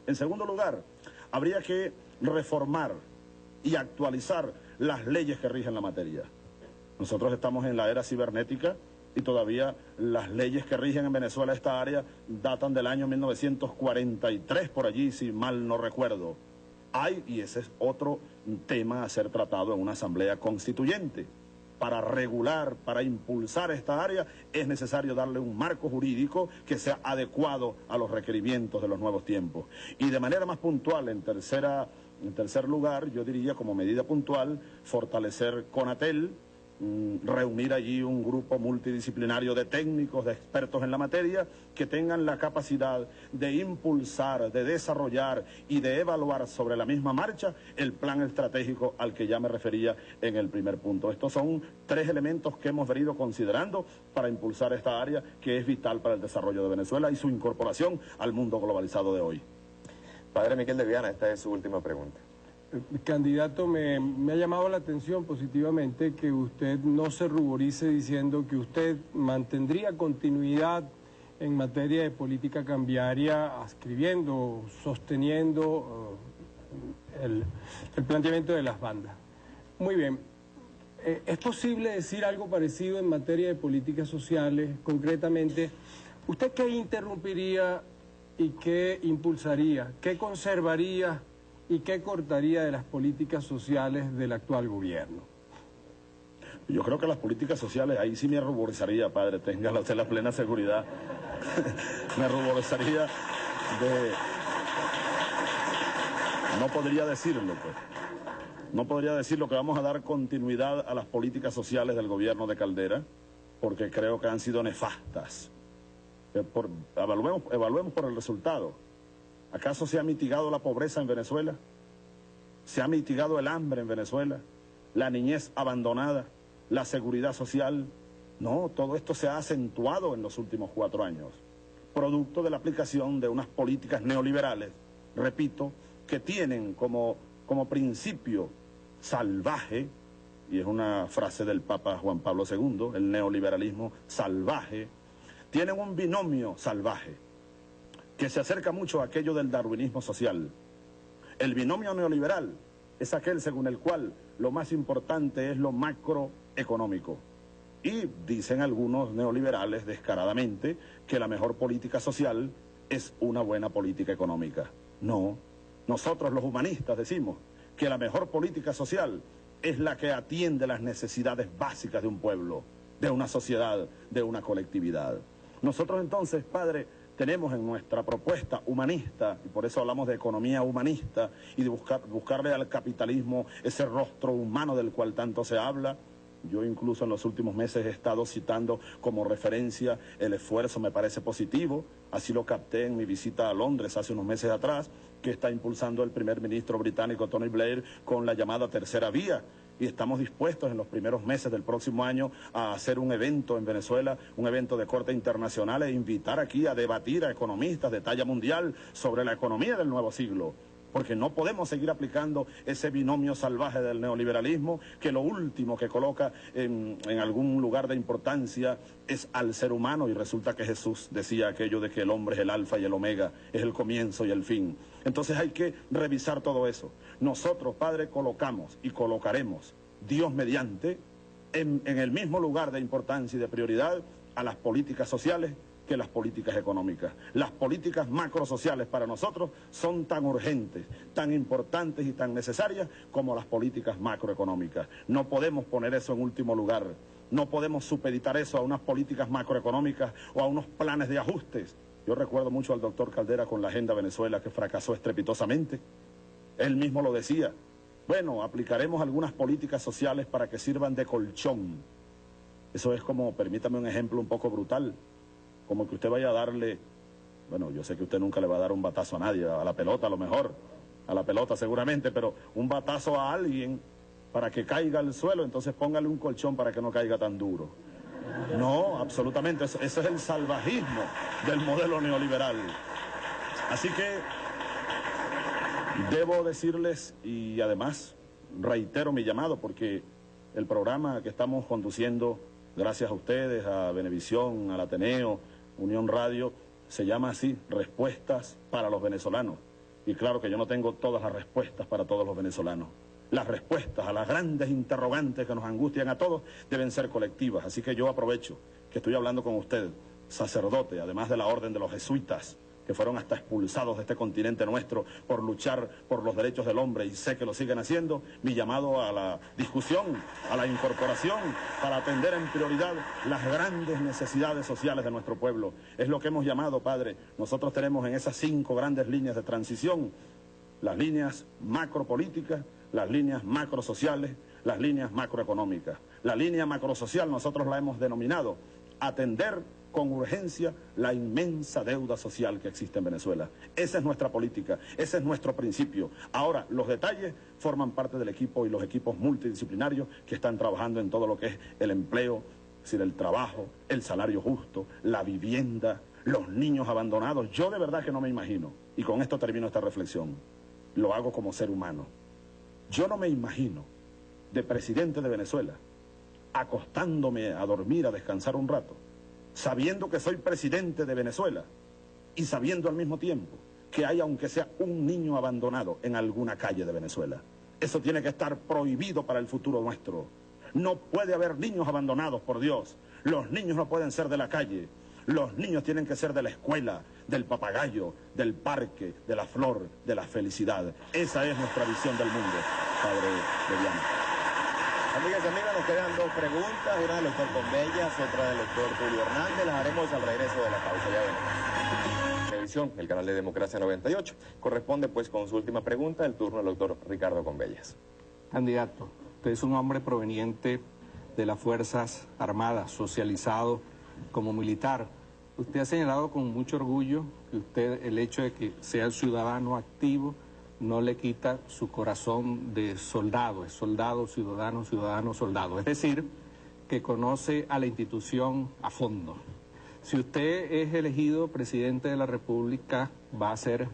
En segundo lugar, habría que reformar y actualizar las leyes que rigen la materia. Nosotros estamos en la era cibernética y todavía las leyes que rigen en Venezuela esta área datan del año 1943, por allí, si mal no recuerdo. Y ese es otro tema a ser tratado en una asamblea constituyente. Para regular, para impulsar esta área, es necesario darle un marco jurídico que sea adecuado a los requerimientos de los nuevos tiempos. Y de manera más puntual, en tercer lugar, yo diría como medida puntual, fortalecer CONATEL, reunir allí un grupo multidisciplinario de técnicos, de expertos en la materia, que tengan la capacidad de impulsar, de desarrollar y de evaluar sobre la misma marcha el plan estratégico al que ya me refería en el primer punto. Estos son 3 elementos que hemos venido considerando para impulsar esta área que es vital para el desarrollo de Venezuela y su incorporación al mundo globalizado de hoy. Padre Miquel de Viana, esta es su última pregunta. Candidato, me ha llamado la atención positivamente que usted no se ruborice diciendo que usted mantendría continuidad en materia de política cambiaria, ascribiendo, sosteniendo el planteamiento de las bandas. Muy bien. ¿Es posible decir algo parecido en materia de políticas sociales? Concretamente, ¿usted qué interrumpiría y qué impulsaría? ¿Qué conservaría y qué cortaría de las políticas sociales del actual gobierno? Yo creo que las políticas sociales, ahí sí me ruborizaría, padre, téngala usted la plena seguridad. Me ruborizaría de... No podría decirlo, pues. No podría decirlo que vamos a dar continuidad a las políticas sociales del gobierno de Caldera, porque creo que han sido nefastas. Evaluemos por el resultado. ¿Acaso se ha mitigado la pobreza en Venezuela? ¿Se ha mitigado el hambre en Venezuela? ¿La niñez abandonada? ¿La seguridad social? No, todo esto se ha acentuado en los últimos 4 años, producto de la aplicación de unas políticas neoliberales, repito, que tienen como principio salvaje, y es una frase del Papa Juan Pablo II, el neoliberalismo salvaje, tienen un binomio salvaje, que se acerca mucho a aquello del darwinismo social. El binomio neoliberal es aquel según el cual lo más importante es lo macroeconómico. Y dicen algunos neoliberales descaradamente que la mejor política social es una buena política económica. No, nosotros los humanistas decimos que la mejor política social es la que atiende las necesidades básicas de un pueblo, de una sociedad, de una colectividad. Nosotros entonces, padre, tenemos en nuestra propuesta humanista, y por eso hablamos de economía humanista, y de buscarle al capitalismo ese rostro humano del cual tanto se habla. Yo incluso en los últimos meses he estado citando como referencia el esfuerzo, me parece positivo, así lo capté en mi visita a Londres hace unos meses atrás, que está impulsando el primer ministro británico Tony Blair con la llamada tercera vía. Y estamos dispuestos en los primeros meses del próximo año a hacer un evento en Venezuela, un evento de corte internacional, e invitar aquí a debatir a economistas de talla mundial sobre la economía del nuevo siglo. Porque no podemos seguir aplicando ese binomio salvaje del neoliberalismo, que lo último que coloca en algún lugar de importancia es al ser humano, y resulta que Jesús decía aquello de que el hombre es el alfa y el omega, es el comienzo y el fin. Entonces hay que revisar todo eso. Nosotros, padre, colocamos y colocaremos, Dios mediante, en el mismo lugar de importancia y de prioridad a las políticas sociales que las políticas económicas. Las políticas macrosociales para nosotros son tan urgentes, tan importantes y tan necesarias como las políticas macroeconómicas. No podemos poner eso en último lugar. No podemos supeditar eso a unas políticas macroeconómicas o a unos planes de ajustes. Yo recuerdo mucho al doctor Caldera con la Agenda Venezuela, que fracasó estrepitosamente. Él mismo lo decía. Bueno, aplicaremos algunas políticas sociales para que sirvan de colchón. Eso es como, permítame un ejemplo un poco brutal, como que usted vaya a darle bueno, yo sé que usted nunca le va a dar un batazo a nadie, a la pelota a lo mejor, a la pelota seguramente, pero un batazo a alguien para que caiga al suelo, entonces póngale un colchón para que no caiga tan duro. No, absolutamente, eso es el salvajismo del modelo neoliberal. Así que debo decirles, y además reitero mi llamado, porque el programa que estamos conduciendo, gracias a ustedes, a Venevisión, al Ateneo, Unión Radio, se llama así, Respuestas para los Venezolanos. Y claro que yo no tengo todas las respuestas para todos los venezolanos. Las respuestas a las grandes interrogantes que nos angustian a todos deben ser colectivas. Así que yo aprovecho que estoy hablando con usted, sacerdote, además de la orden de los jesuitas, que fueron hasta expulsados de este continente nuestro por luchar por los derechos del hombre, y sé que lo siguen haciendo, mi llamado a la discusión, a la incorporación, para atender en prioridad las grandes necesidades sociales de nuestro pueblo. Es lo que hemos llamado, Padre, nosotros tenemos en esas 5 grandes líneas de transición, las líneas macropolíticas, las líneas macrosociales, las líneas macroeconómicas. La línea macrosocial nosotros la hemos denominado atender con urgencia la inmensa deuda social que existe en Venezuela. Esa es nuestra política, ese es nuestro principio. Ahora, los detalles forman parte del equipo y los equipos multidisciplinarios que están trabajando en todo lo que es el empleo, es decir, el trabajo, el salario justo, la vivienda, los niños abandonados. Yo de verdad que no me imagino, y con esto termino esta reflexión, lo hago como ser humano. Yo no me imagino de presidente de Venezuela acostándome a dormir, a descansar un rato, sabiendo que soy presidente de Venezuela y sabiendo al mismo tiempo que hay, aunque sea un niño abandonado en alguna calle de Venezuela. Eso tiene que estar prohibido para el futuro nuestro. No puede haber niños abandonados, por Dios. Los niños no pueden ser de la calle. Los niños tienen que ser de la escuela, del papagayo, del parque, de la flor, de la felicidad. Esa es nuestra visión del mundo, Padre Beliano. Amigas y amigas, nos quedan 2 preguntas, una del doctor Convellas, otra del doctor Tulio Hernández. Las haremos al regreso de la pausa. Ya venimos. Televisión, el canal de Democracia 98. Corresponde pues con su última pregunta el turno al doctor Ricardo Convellas. Candidato, usted es un hombre proveniente de las Fuerzas Armadas, socializado como militar. Usted ha señalado con mucho orgullo que usted, el hecho de que sea ciudadano activo, no le quita su corazón de soldado, es soldado, ciudadano, ciudadano, soldado. Es decir, que conoce a la institución a fondo. Si usted es elegido presidente de la República, va a ser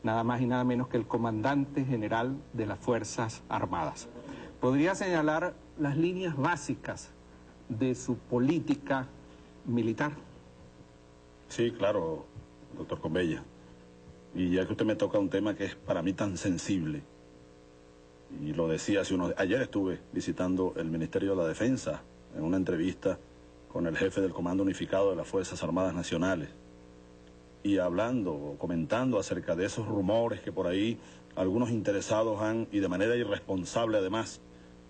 nada más y nada menos que el comandante general de las Fuerzas Armadas. ¿Podría señalar las líneas básicas de su política militar? Sí, claro, doctor Convella. Y ya que usted me toca un tema que es para mí tan sensible, y lo decía ayer estuve visitando el Ministerio de la Defensa en una entrevista con el jefe del Comando Unificado de las Fuerzas Armadas Nacionales, y hablando o comentando acerca de esos rumores que por ahí algunos interesados han, y de manera irresponsable además,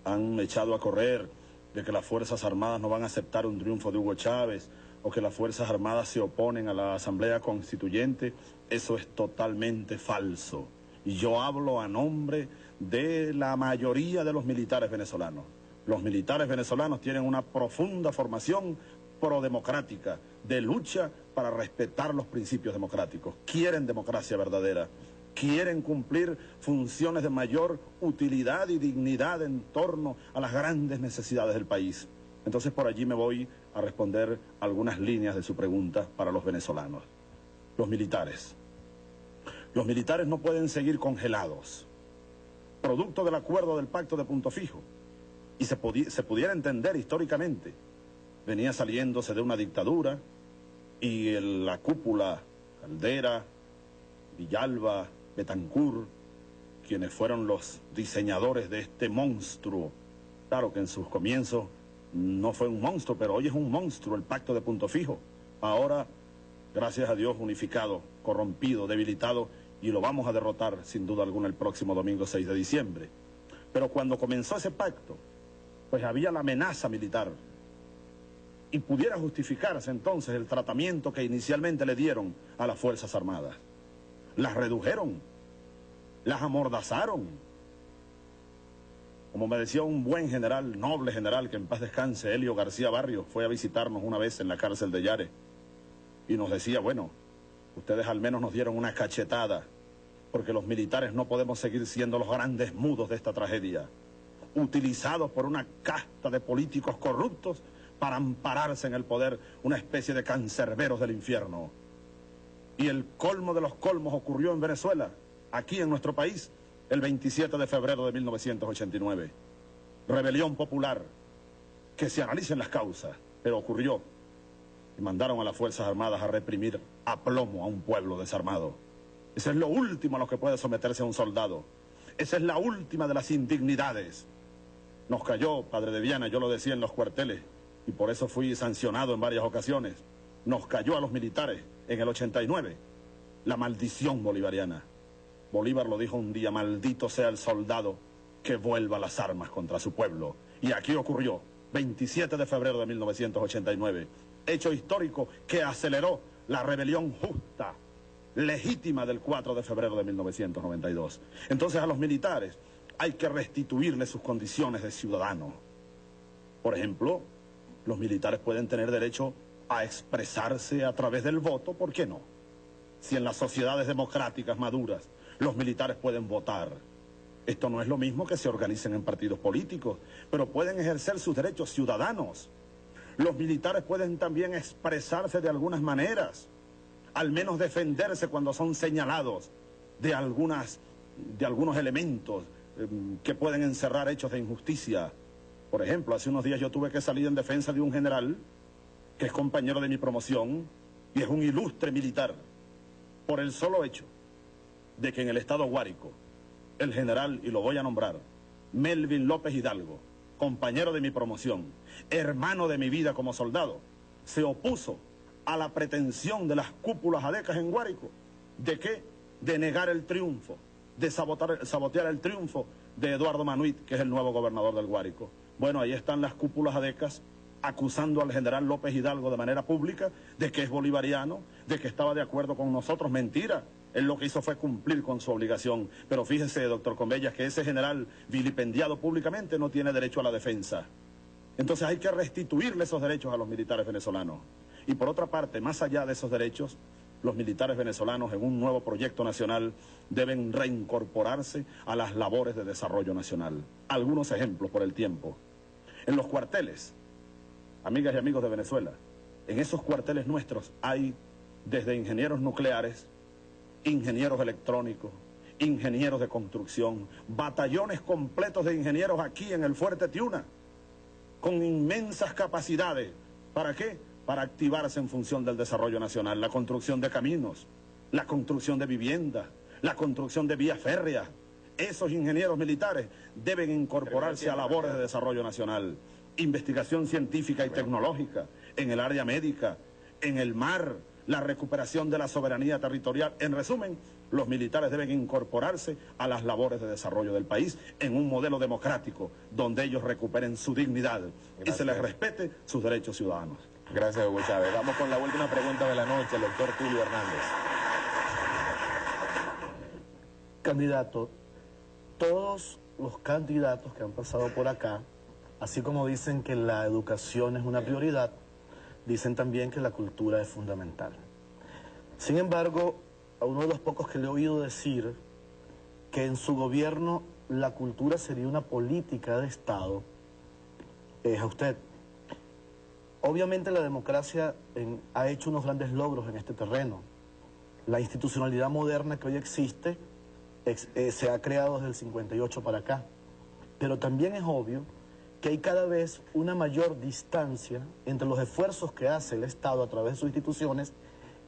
han echado a correr, de que las Fuerzas Armadas no van a aceptar un triunfo de Hugo Chávez, o que las Fuerzas Armadas se oponen a la Asamblea Constituyente. Eso es totalmente falso. Y yo hablo a nombre de la mayoría de los militares venezolanos. Los militares venezolanos tienen una profunda formación prodemocrática, de lucha para respetar los principios democráticos. Quieren democracia verdadera. Quieren cumplir funciones de mayor utilidad y dignidad en torno a las grandes necesidades del país. Entonces por allí me voy a responder algunas líneas de su pregunta para los venezolanos. Los militares. Los militares no pueden seguir congelados, producto del acuerdo del Pacto de Punto Fijo. Y se pudiera entender históricamente. Venía saliéndose de una dictadura y la cúpula, Caldera, Villalba, Betancur, quienes fueron los diseñadores de este monstruo. Claro que en sus comienzos no fue un monstruo, pero hoy es un monstruo el Pacto de Punto Fijo. Ahora, gracias a Dios, unificado, corrompido, debilitado, y lo vamos a derrotar sin duda alguna el próximo domingo 6 de diciembre. Pero cuando comenzó ese pacto, pues había la amenaza militar, y pudiera justificarse entonces el tratamiento que inicialmente le dieron a las Fuerzas Armadas. Las redujeron, las amordazaron. Como me decía un buen general, noble general, que en paz descanse, Helio García Barrios, fue a visitarnos una vez en la cárcel de Yare, y nos decía, bueno, Ustedes al menos nos dieron una cachetada, porque los militares no podemos seguir siendo los grandes mudos de esta tragedia, utilizados por una casta de políticos corruptos para ampararse en el poder, una especie de cancerberos del infierno. Y el colmo de los colmos ocurrió en Venezuela, aquí en nuestro país, el 27 de febrero de 1989. Rebelión popular, que se analicen las causas, pero ocurrió. Y mandaron a las Fuerzas Armadas a reprimir a plomo a un pueblo desarmado. Eso es lo último a lo que puede someterse a un soldado. Esa es la última de las indignidades. Nos cayó, padre de Viana, yo lo decía en los cuarteles, y por eso fui sancionado en varias ocasiones. Nos cayó a los militares en el 89 la maldición bolivariana. Bolívar lo dijo un día: maldito sea el soldado que vuelva las armas contra su pueblo. Y aquí ocurrió, 27 de febrero de 1989, hecho histórico que aceleró la rebelión justa, legítima del 4 de febrero de 1992. Entonces a los militares hay que restituirles sus condiciones de ciudadanos. Por ejemplo, los militares pueden tener derecho a expresarse a través del voto, ¿por qué no? Si en las sociedades democráticas maduras los militares pueden votar, esto no es lo mismo que se organicen en partidos políticos, pero pueden ejercer sus derechos ciudadanos. Los militares pueden también expresarse de algunas maneras, al menos defenderse cuando son señalados de algunos elementos que pueden encerrar hechos de injusticia. Por ejemplo, hace unos días yo tuve que salir en defensa de un general que es compañero de mi promoción y es un ilustre militar, por el solo hecho de que en el estado Guárico, el general, y lo voy a nombrar, Melvin López Hidalgo, compañero de mi promoción, hermano de mi vida como soldado, se opuso a la pretensión de las cúpulas adecas en Guárico. ¿De qué? De negar el triunfo, de sabotear el triunfo de Eduardo Manuit, que es el nuevo gobernador del Guárico. Bueno, ahí están las cúpulas adecas acusando al general López Hidalgo de manera pública de que es bolivariano, de que estaba de acuerdo con nosotros. Mentira. Él lo que hizo fue cumplir con su obligación. Pero fíjese, doctor Combellas, que ese general vilipendiado públicamente no tiene derecho a la defensa. Entonces hay que restituirle esos derechos a los militares venezolanos. Y por otra parte, más allá de esos derechos, los militares venezolanos en un nuevo proyecto nacional deben reincorporarse a las labores de desarrollo nacional. Algunos ejemplos por el tiempo. En los cuarteles, amigas y amigos de Venezuela, en esos cuarteles nuestros hay desde ingenieros nucleares, ingenieros electrónicos, ingenieros de construcción, batallones completos de ingenieros aquí en el Fuerte Tiuna, con inmensas capacidades. ¿Para qué? Para activarse en función del desarrollo nacional, la construcción de caminos, la construcción de viviendas, la construcción de vías férreas. Esos ingenieros militares deben incorporarse a labores de desarrollo nacional, investigación científica y tecnológica, en el área médica, en el mar, la recuperación de la soberanía territorial. En resumen, los militares deben incorporarse a las labores de desarrollo del país en un modelo democrático donde ellos recuperen su dignidad y se les respete sus derechos ciudadanos. Gracias, Hugo Chávez. Vamos con la última pregunta de la noche, el doctor Tulio Hernández. Candidato, todos los candidatos que han pasado por acá, así como dicen que la educación es una prioridad, dicen también que la cultura es fundamental. Sin embargo, a uno de los pocos que le he oído decir que en su gobierno la cultura sería una política de Estado, es a usted. Obviamente la democracia ha hecho unos grandes logros en este terreno. La institucionalidad moderna que hoy existe se ha creado desde el 58 para acá. Pero también es obvio que hay cada vez una mayor distancia entre los esfuerzos que hace el Estado a través de sus instituciones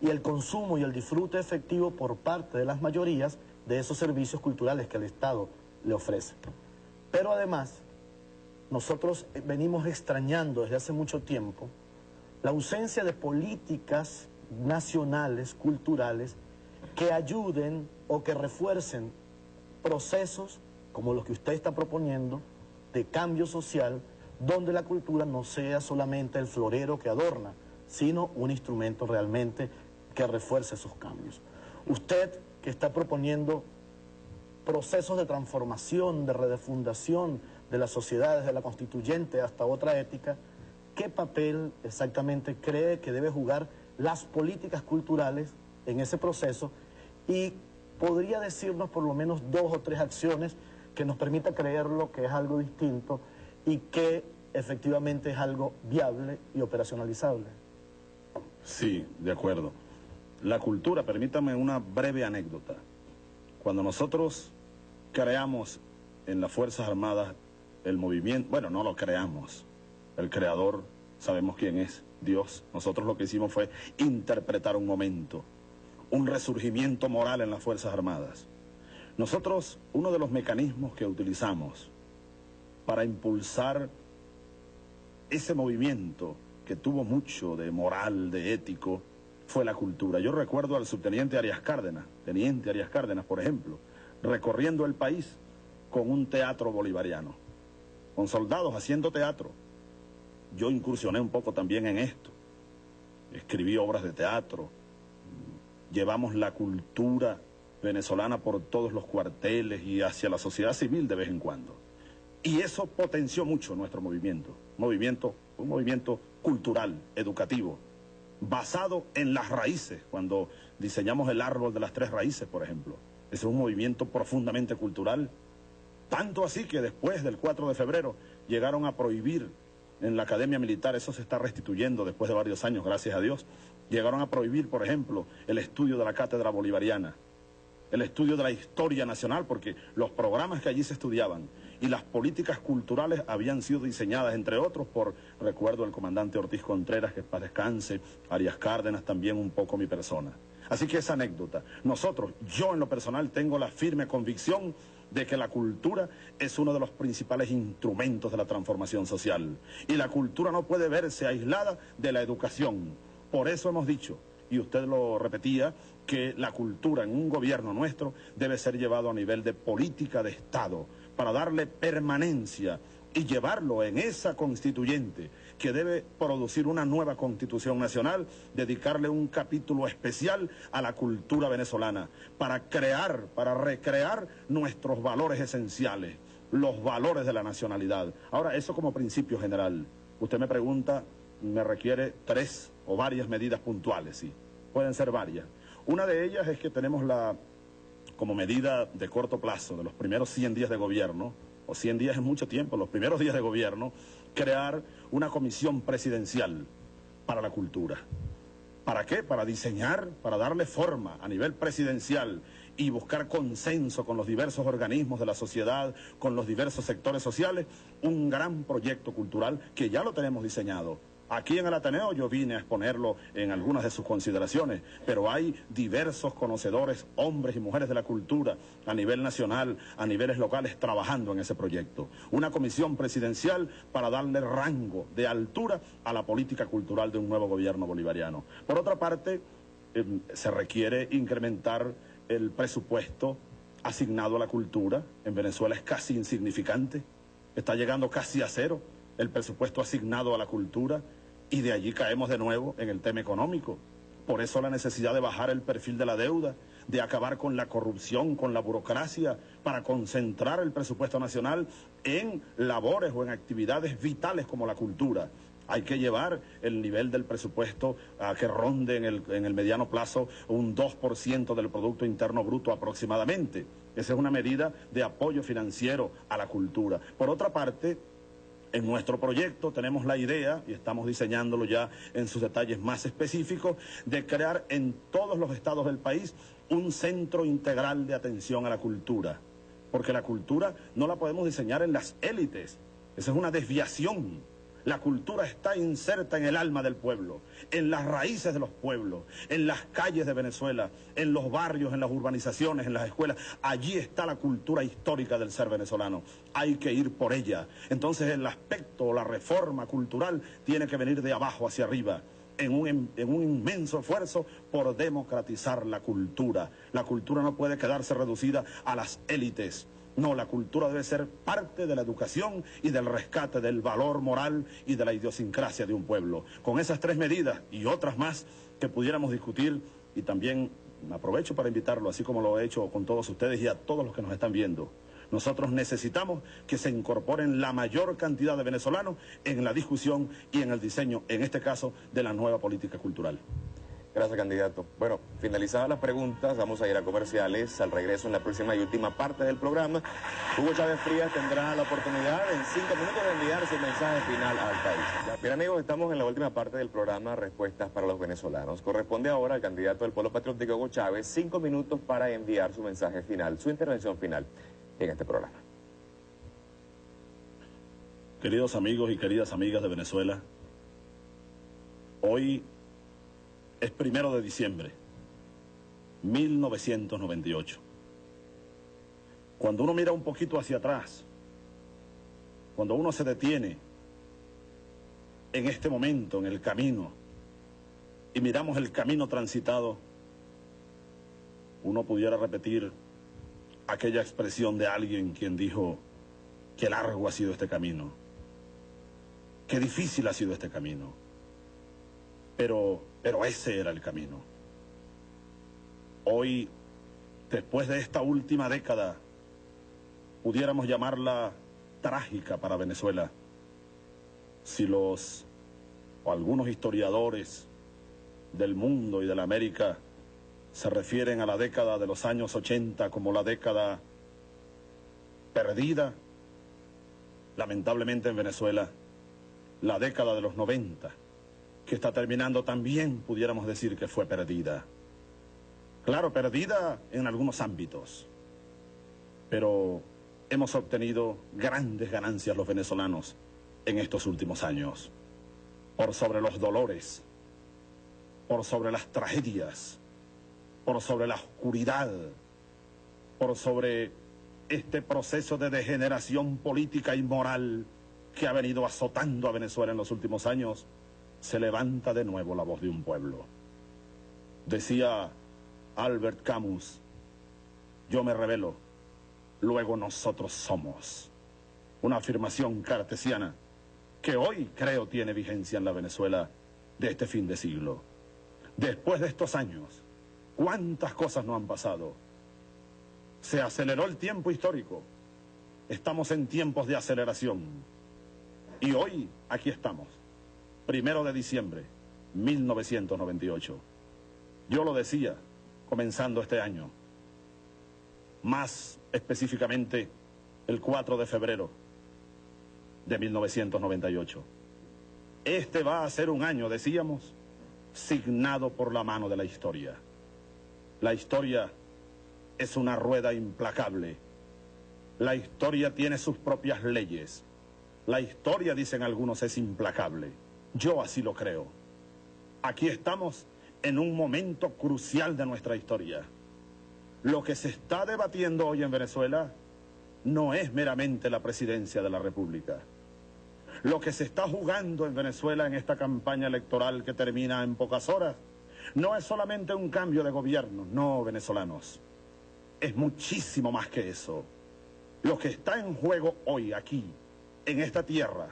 y el consumo y el disfrute efectivo por parte de las mayorías de esos servicios culturales que el Estado le ofrece. Pero además, nosotros venimos extrañando desde hace mucho tiempo la ausencia de políticas nacionales, culturales, que ayuden o que refuercen procesos como los que usted está proponiendo, de cambio social, donde la cultura no sea solamente el florero que adorna, sino un instrumento realmente que refuerce esos cambios. Usted que está proponiendo procesos de transformación, de refundación de las sociedades, de la constituyente hasta otra ética, ¿qué papel exactamente cree que debe jugar las políticas culturales en ese proceso y podría decirnos por lo menos 2 o 3 acciones que nos permita creerlo que es algo distinto y que efectivamente es algo viable y operacionalizable. Sí, de acuerdo. La cultura, permítame una breve anécdota. Cuando nosotros creamos en las Fuerzas Armadas el movimiento, bueno, no lo creamos, el creador sabemos quién es, Dios. Nosotros lo que hicimos fue interpretar un momento, un resurgimiento moral en las Fuerzas Armadas. Nosotros, uno de los mecanismos que utilizamos para impulsar ese movimiento que tuvo mucho de moral, de ético, fue la cultura. Yo recuerdo al subteniente Arias Cárdenas, teniente Arias Cárdenas, por ejemplo, recorriendo el país con un teatro bolivariano, con soldados haciendo teatro. Yo incursioné un poco también en esto. Escribí obras de teatro, llevamos la cultura venezolana por todos los cuarteles y hacia la sociedad civil de vez en cuando. Y eso potenció mucho nuestro movimiento. Un movimiento cultural, educativo, basado en las raíces. Cuando diseñamos el árbol de las 3 raíces, por ejemplo, ese es un movimiento profundamente cultural. Tanto así que después del 4 de febrero llegaron a prohibir en la Academia Militar, eso se está restituyendo después de varios años, gracias a Dios, llegaron a prohibir, por ejemplo, el estudio de la cátedra bolivariana, el estudio de la historia nacional, porque los programas que allí se estudiaban y las políticas culturales habían sido diseñadas, entre otros, por, recuerdo, el comandante Ortiz Contreras, que en paz descanse, Arias Cárdenas, también un poco mi persona. Así que esa anécdota. Nosotros, yo en lo personal, tengo la firme convicción de que la cultura es uno de los principales instrumentos de la transformación social. Y la cultura no puede verse aislada de la educación. Por eso hemos dicho, y usted lo repetía, que la cultura en un gobierno nuestro debe ser llevado a nivel de política de Estado, para darle permanencia y llevarlo en esa constituyente que debe producir una nueva constitución nacional, dedicarle un capítulo especial a la cultura venezolana, para crear, para recrear nuestros valores esenciales, los valores de la nacionalidad. Ahora, eso como principio general. Usted me pregunta, me requiere 3 o varias medidas puntuales, sí, pueden ser varias. Una de ellas es que tenemos como medida de corto plazo, de los primeros 100 días de gobierno, o 100 días es mucho tiempo, los primeros días de gobierno, crear una comisión presidencial para la cultura. ¿Para qué? Para diseñar, para darle forma a nivel presidencial y buscar consenso con los diversos organismos de la sociedad, con los diversos sectores sociales, un gran proyecto cultural que ya lo tenemos diseñado. Aquí en el Ateneo yo vine a exponerlo en algunas de sus consideraciones, pero hay diversos conocedores, hombres y mujeres de la cultura, a nivel nacional, a niveles locales, trabajando en ese proyecto. Una comisión presidencial para darle rango de altura a la política cultural de un nuevo gobierno bolivariano. Por otra parte, se requiere incrementar el presupuesto asignado a la cultura. En Venezuela es casi insignificante, está llegando casi a 0 el presupuesto asignado a la cultura. Y de allí caemos de nuevo en el tema económico. Por eso la necesidad de bajar el perfil de la deuda, de acabar con la corrupción, con la burocracia, para concentrar el presupuesto nacional en labores o en actividades vitales como la cultura. Hay que llevar el nivel del presupuesto a que ronde en el mediano plazo un 2% del Producto Interno Bruto aproximadamente. Esa es una medida de apoyo financiero a la cultura. Por otra parte, en nuestro proyecto tenemos la idea, y estamos diseñándolo ya en sus detalles más específicos, de crear en todos los estados del país un centro integral de atención a la cultura. Porque la cultura no la podemos diseñar en las élites, esa es una desviación. La cultura está inserta en el alma del pueblo, en las raíces de los pueblos, en las calles de Venezuela, en los barrios, en las urbanizaciones, en las escuelas. Allí está la cultura histórica del ser venezolano. Hay que ir por ella. Entonces el aspecto o la reforma cultural tiene que venir de abajo hacia arriba, en un inmenso esfuerzo por democratizar la cultura. La cultura no puede quedarse reducida a las élites. No, la cultura debe ser parte de la educación y del rescate del valor moral y de la idiosincrasia de un pueblo. Con esas 3 medidas y otras más que pudiéramos discutir, y también aprovecho para invitarlo, así como lo he hecho con todos ustedes y a todos los que nos están viendo. Nosotros necesitamos que se incorporen la mayor cantidad de venezolanos en la discusión y en el diseño, en este caso, de la nueva política cultural. Gracias, candidato. Bueno, finalizadas las preguntas, vamos a ir a comerciales. Al regreso, en la próxima y última parte del programa, Hugo Chávez Frías tendrá la oportunidad en 5 minutos de enviar su mensaje final al país. Bien, amigos, estamos en la última parte del programa, Respuestas para los Venezolanos. Corresponde ahora al candidato del Polo Patriótico, Hugo Chávez, 5 minutos para enviar su mensaje final, su intervención final en este programa. Queridos amigos y queridas amigas de Venezuela, hoy es 1 de diciembre, 1998. Cuando uno mira un poquito hacia atrás, cuando uno se detiene en este momento, en el camino, y miramos el camino transitado, uno pudiera repetir aquella expresión de alguien quien dijo: qué largo ha sido este camino, qué difícil ha sido este camino. Pero ese era el camino. Hoy, después de esta última década, pudiéramos llamarla trágica para Venezuela, si algunos historiadores del mundo y de la América se refieren a la década de los años 80 como la década perdida. Lamentablemente en Venezuela, la década de los 90, que está terminando, también pudiéramos decir que fue perdida. Claro, perdida en algunos ámbitos, pero hemos obtenido grandes ganancias los venezolanos en estos últimos años, por sobre los dolores, por sobre las tragedias, por sobre la oscuridad, por sobre este proceso de degeneración política y moral que ha venido azotando a Venezuela en los últimos años. Se levanta de nuevo la voz de un pueblo. Decía Albert Camus: yo me rebelo, luego nosotros somos. Una afirmación cartesiana que hoy creo tiene vigencia en la Venezuela de este fin de siglo. Después de estos años, ¿cuántas cosas no han pasado? Se aceleró el tiempo histórico. Estamos en tiempos de aceleración. Y hoy aquí estamos. 1 de diciembre, 1998. Yo lo decía, comenzando este año, más específicamente el 4 de febrero de 1998. Este va a ser un año, decíamos, signado por la mano de la historia. La historia es una rueda implacable. La historia tiene sus propias leyes. La historia, dicen algunos, es implacable. Yo así lo creo. Aquí estamos en un momento crucial de nuestra historia. Lo que se está debatiendo hoy en Venezuela no es meramente la presidencia de la República. Lo que se está jugando en Venezuela en esta campaña electoral que termina en pocas horas no es solamente un cambio de gobierno, no, venezolanos. Es muchísimo más que eso. Lo que está en juego hoy aquí, en esta tierra,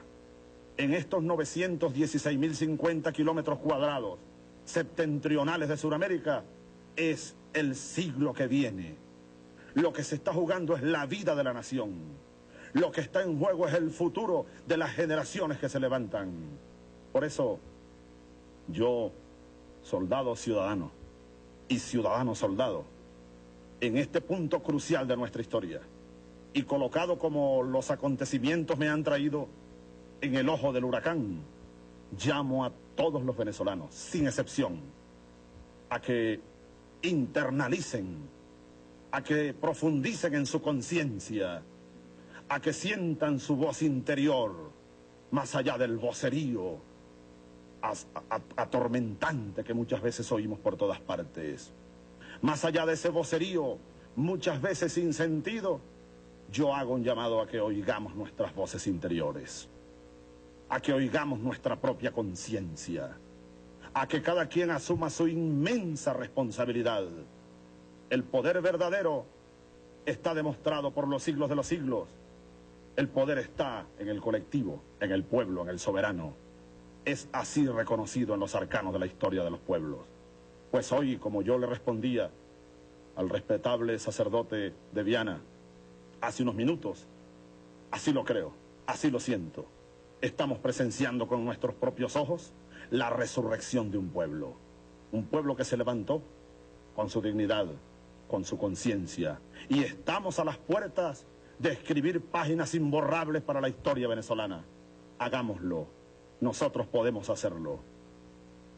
en estos 916.050 kilómetros cuadrados septentrionales de Sudamérica, es el siglo que viene. Lo que se está jugando es la vida de la nación. Lo que está en juego es el futuro de las generaciones que se levantan. Por eso, yo, soldado ciudadano y ciudadano soldado, en este punto crucial de nuestra historia, y colocado como los acontecimientos me han traído en el ojo del huracán, llamo a todos los venezolanos, sin excepción, a que internalicen, a que profundicen en su conciencia, a que sientan su voz interior, más allá del vocerío atormentante que muchas veces oímos por todas partes. Más allá de ese vocerío, muchas veces sin sentido, yo hago un llamado a que oigamos nuestras voces interiores, a que oigamos nuestra propia conciencia, a que cada quien asuma su inmensa responsabilidad. El poder verdadero está demostrado por los siglos de los siglos. El poder está en el colectivo, en el pueblo, en el soberano. Es así reconocido en los arcanos de la historia de los pueblos. Pues hoy, como yo le respondía al respetable sacerdote de Viana hace unos minutos, así lo creo, así lo siento. Estamos presenciando con nuestros propios ojos la resurrección de un pueblo. un pueblo que se levantó con su dignidad, con su conciencia. Y estamos a las puertas de escribir páginas imborrables para la historia venezolana. Hagámoslo. Nosotros podemos hacerlo.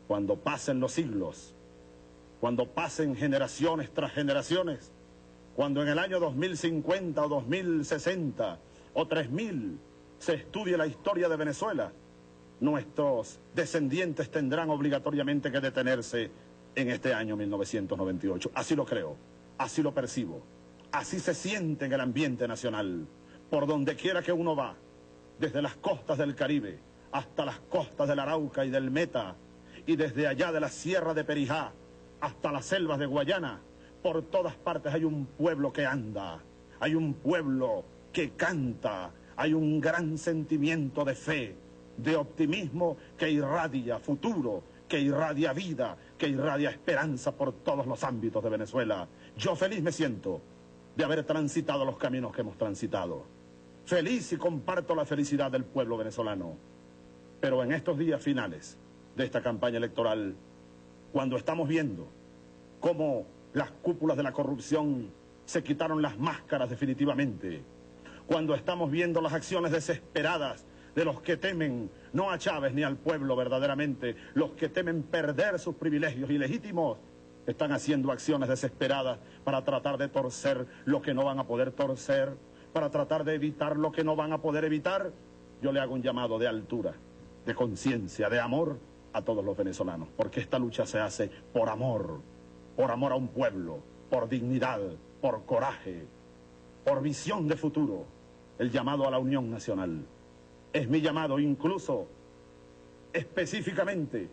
Cuando pasen los siglos, cuando pasen generaciones tras generaciones, cuando en el año 2050 o 2060 o 3000 se estudie la historia de Venezuela, nuestros descendientes tendrán obligatoriamente que detenerse en este año 1998. Así lo creo, así lo percibo, así se siente en el ambiente nacional. Por donde quiera que uno va, desde las costas del Caribe hasta las costas del Arauca y del Meta, y desde allá de la Sierra de Perijá hasta las selvas de Guayana, por todas partes hay un pueblo que anda, hay un pueblo que canta, hay un gran sentimiento de fe, de optimismo que irradia futuro, que irradia vida, que irradia esperanza por todos los ámbitos de Venezuela. Yo feliz me siento de haber transitado los caminos que hemos transitado. Feliz y comparto la felicidad del pueblo venezolano. Pero en estos días finales de esta campaña electoral, cuando estamos viendo cómo las cúpulas de la corrupción se quitaron las máscaras definitivamente, cuando estamos viendo las acciones desesperadas de los que temen, no a Chávez ni al pueblo verdaderamente, los que temen perder sus privilegios ilegítimos, están haciendo acciones desesperadas para tratar de torcer lo que no van a poder torcer, para tratar de evitar lo que no van a poder evitar. Yo le hago un llamado de altura, de conciencia, de amor a todos los venezolanos, porque esta lucha se hace por amor a un pueblo, por dignidad, por coraje, por visión de futuro. El llamado a la unión nacional es mi llamado incluso específicamente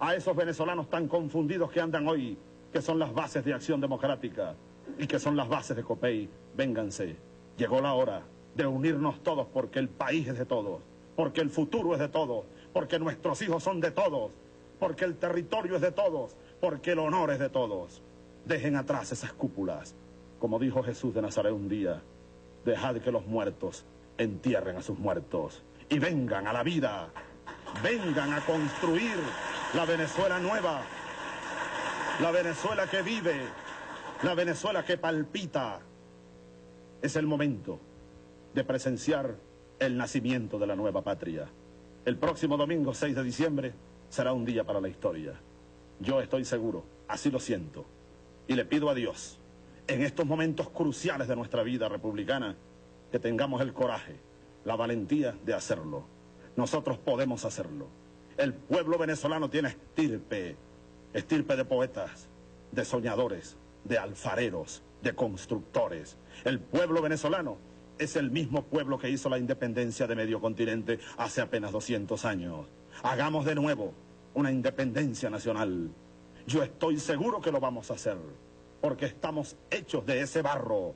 a esos venezolanos tan confundidos que andan hoy, que son las bases de Acción Democrática y que son las bases de COPEI. Vénganse, llegó la hora de unirnos todos, porque el país es de todos, porque el futuro es de todos, porque nuestros hijos son de todos, porque el territorio es de todos, porque el honor es de todos. Dejen atrás esas cúpulas. Como dijo Jesús de Nazaret un día, dejad que los muertos entierren a sus muertos y vengan a la vida, vengan a construir la Venezuela nueva, la Venezuela que vive, la Venezuela que palpita. Es el momento de presenciar el nacimiento de la nueva patria. El próximo domingo 6 de diciembre será un día para la historia. Yo estoy seguro, así lo siento, y le pido a Dios, en estos momentos cruciales de nuestra vida republicana, que tengamos el coraje, la valentía de hacerlo. Nosotros podemos hacerlo. El pueblo venezolano tiene estirpe de poetas, de soñadores, de alfareros, de constructores. El pueblo venezolano es el mismo pueblo que hizo la independencia de medio continente hace apenas 200 años. Hagamos de nuevo una independencia nacional. Yo estoy seguro que lo vamos a hacer, porque estamos hechos de ese barro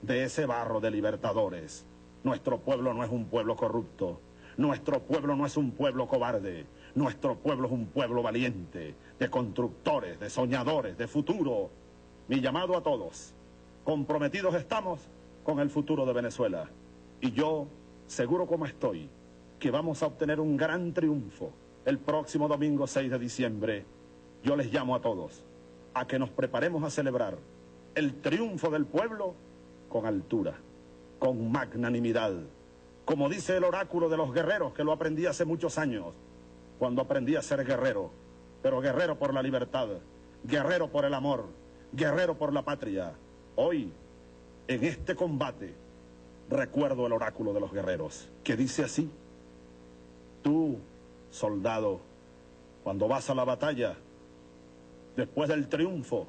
de libertadores. Nuestro pueblo no es un pueblo corrupto, nuestro pueblo no es un pueblo cobarde, nuestro pueblo es un pueblo valiente, de constructores, de soñadores, de futuro. Mi llamado a todos, comprometidos estamos con el futuro de Venezuela, y yo, seguro como estoy, que vamos a obtener un gran triunfo el próximo domingo 6 de diciembre. Yo les llamo a todos a que nos preparemos a celebrar el triunfo del pueblo con altura, con magnanimidad, como dice el oráculo de los guerreros, que lo aprendí hace muchos años, cuando aprendí a ser guerrero, pero guerrero por la libertad, guerrero por el amor, guerrero por la patria. Hoy, en este combate, recuerdo el oráculo de los guerreros, que dice así: tú, soldado, cuando vas a la batalla, después del triunfo,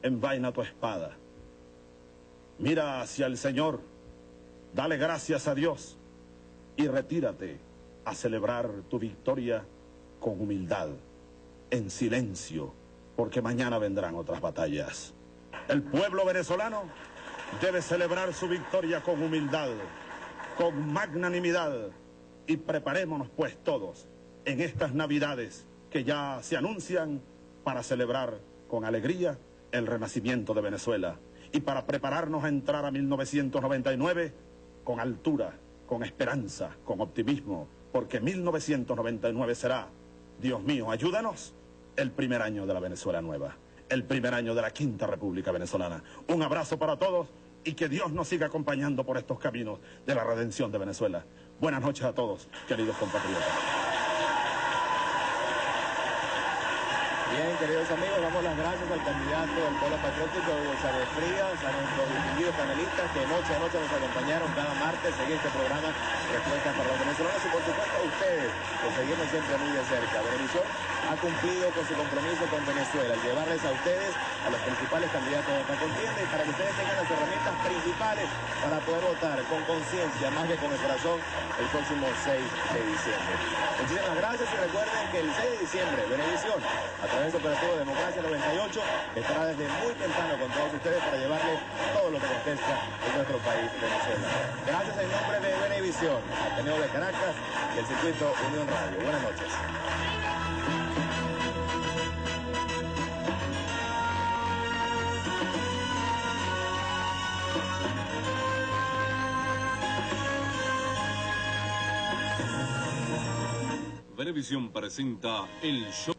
envaina tu espada. Mira hacia el Señor, dale gracias a Dios y retírate a celebrar tu victoria con humildad, en silencio, porque mañana vendrán otras batallas. El pueblo venezolano debe celebrar su victoria con humildad, con magnanimidad, y preparémonos pues todos en estas Navidades que ya se anuncian para celebrar con alegría el renacimiento de Venezuela y para prepararnos a entrar a 1999 con altura, con esperanza, con optimismo, porque 1999 será, Dios mío, ayúdanos, el primer año de la Venezuela nueva, el primer año de la Quinta República Venezolana. Un abrazo para todos y que Dios nos siga acompañando por estos caminos de la redención de Venezuela. Buenas noches a todos, queridos compatriotas. Bien, queridos amigos, damos las gracias al candidato del Polo Patriótico, Hugo Chávez Frías, a nuestros distinguidos panelistas que noche a noche nos acompañaron cada martes en este programa Respuestas para los Venezolanos y por supuesto a ustedes, que seguimos siempre muy de cerca. Venevisión ha cumplido con su compromiso con Venezuela, al llevarles a ustedes a los principales candidatos de esta contienda y para que ustedes tengan las herramientas principales para poder votar con conciencia, más que con el corazón, el próximo 6 de diciembre. Muchísimas gracias y recuerden que el 6 de diciembre, Venevisión, a través de Operativo Democracia 98, estará desde muy temprano con todos ustedes para llevarles todo lo que acontezca en nuestro país, Venezuela. Gracias en nombre de Venevisión, Ateneo de Caracas y el circuito Unión Radio. Buenas noches. Venevisión presenta el show.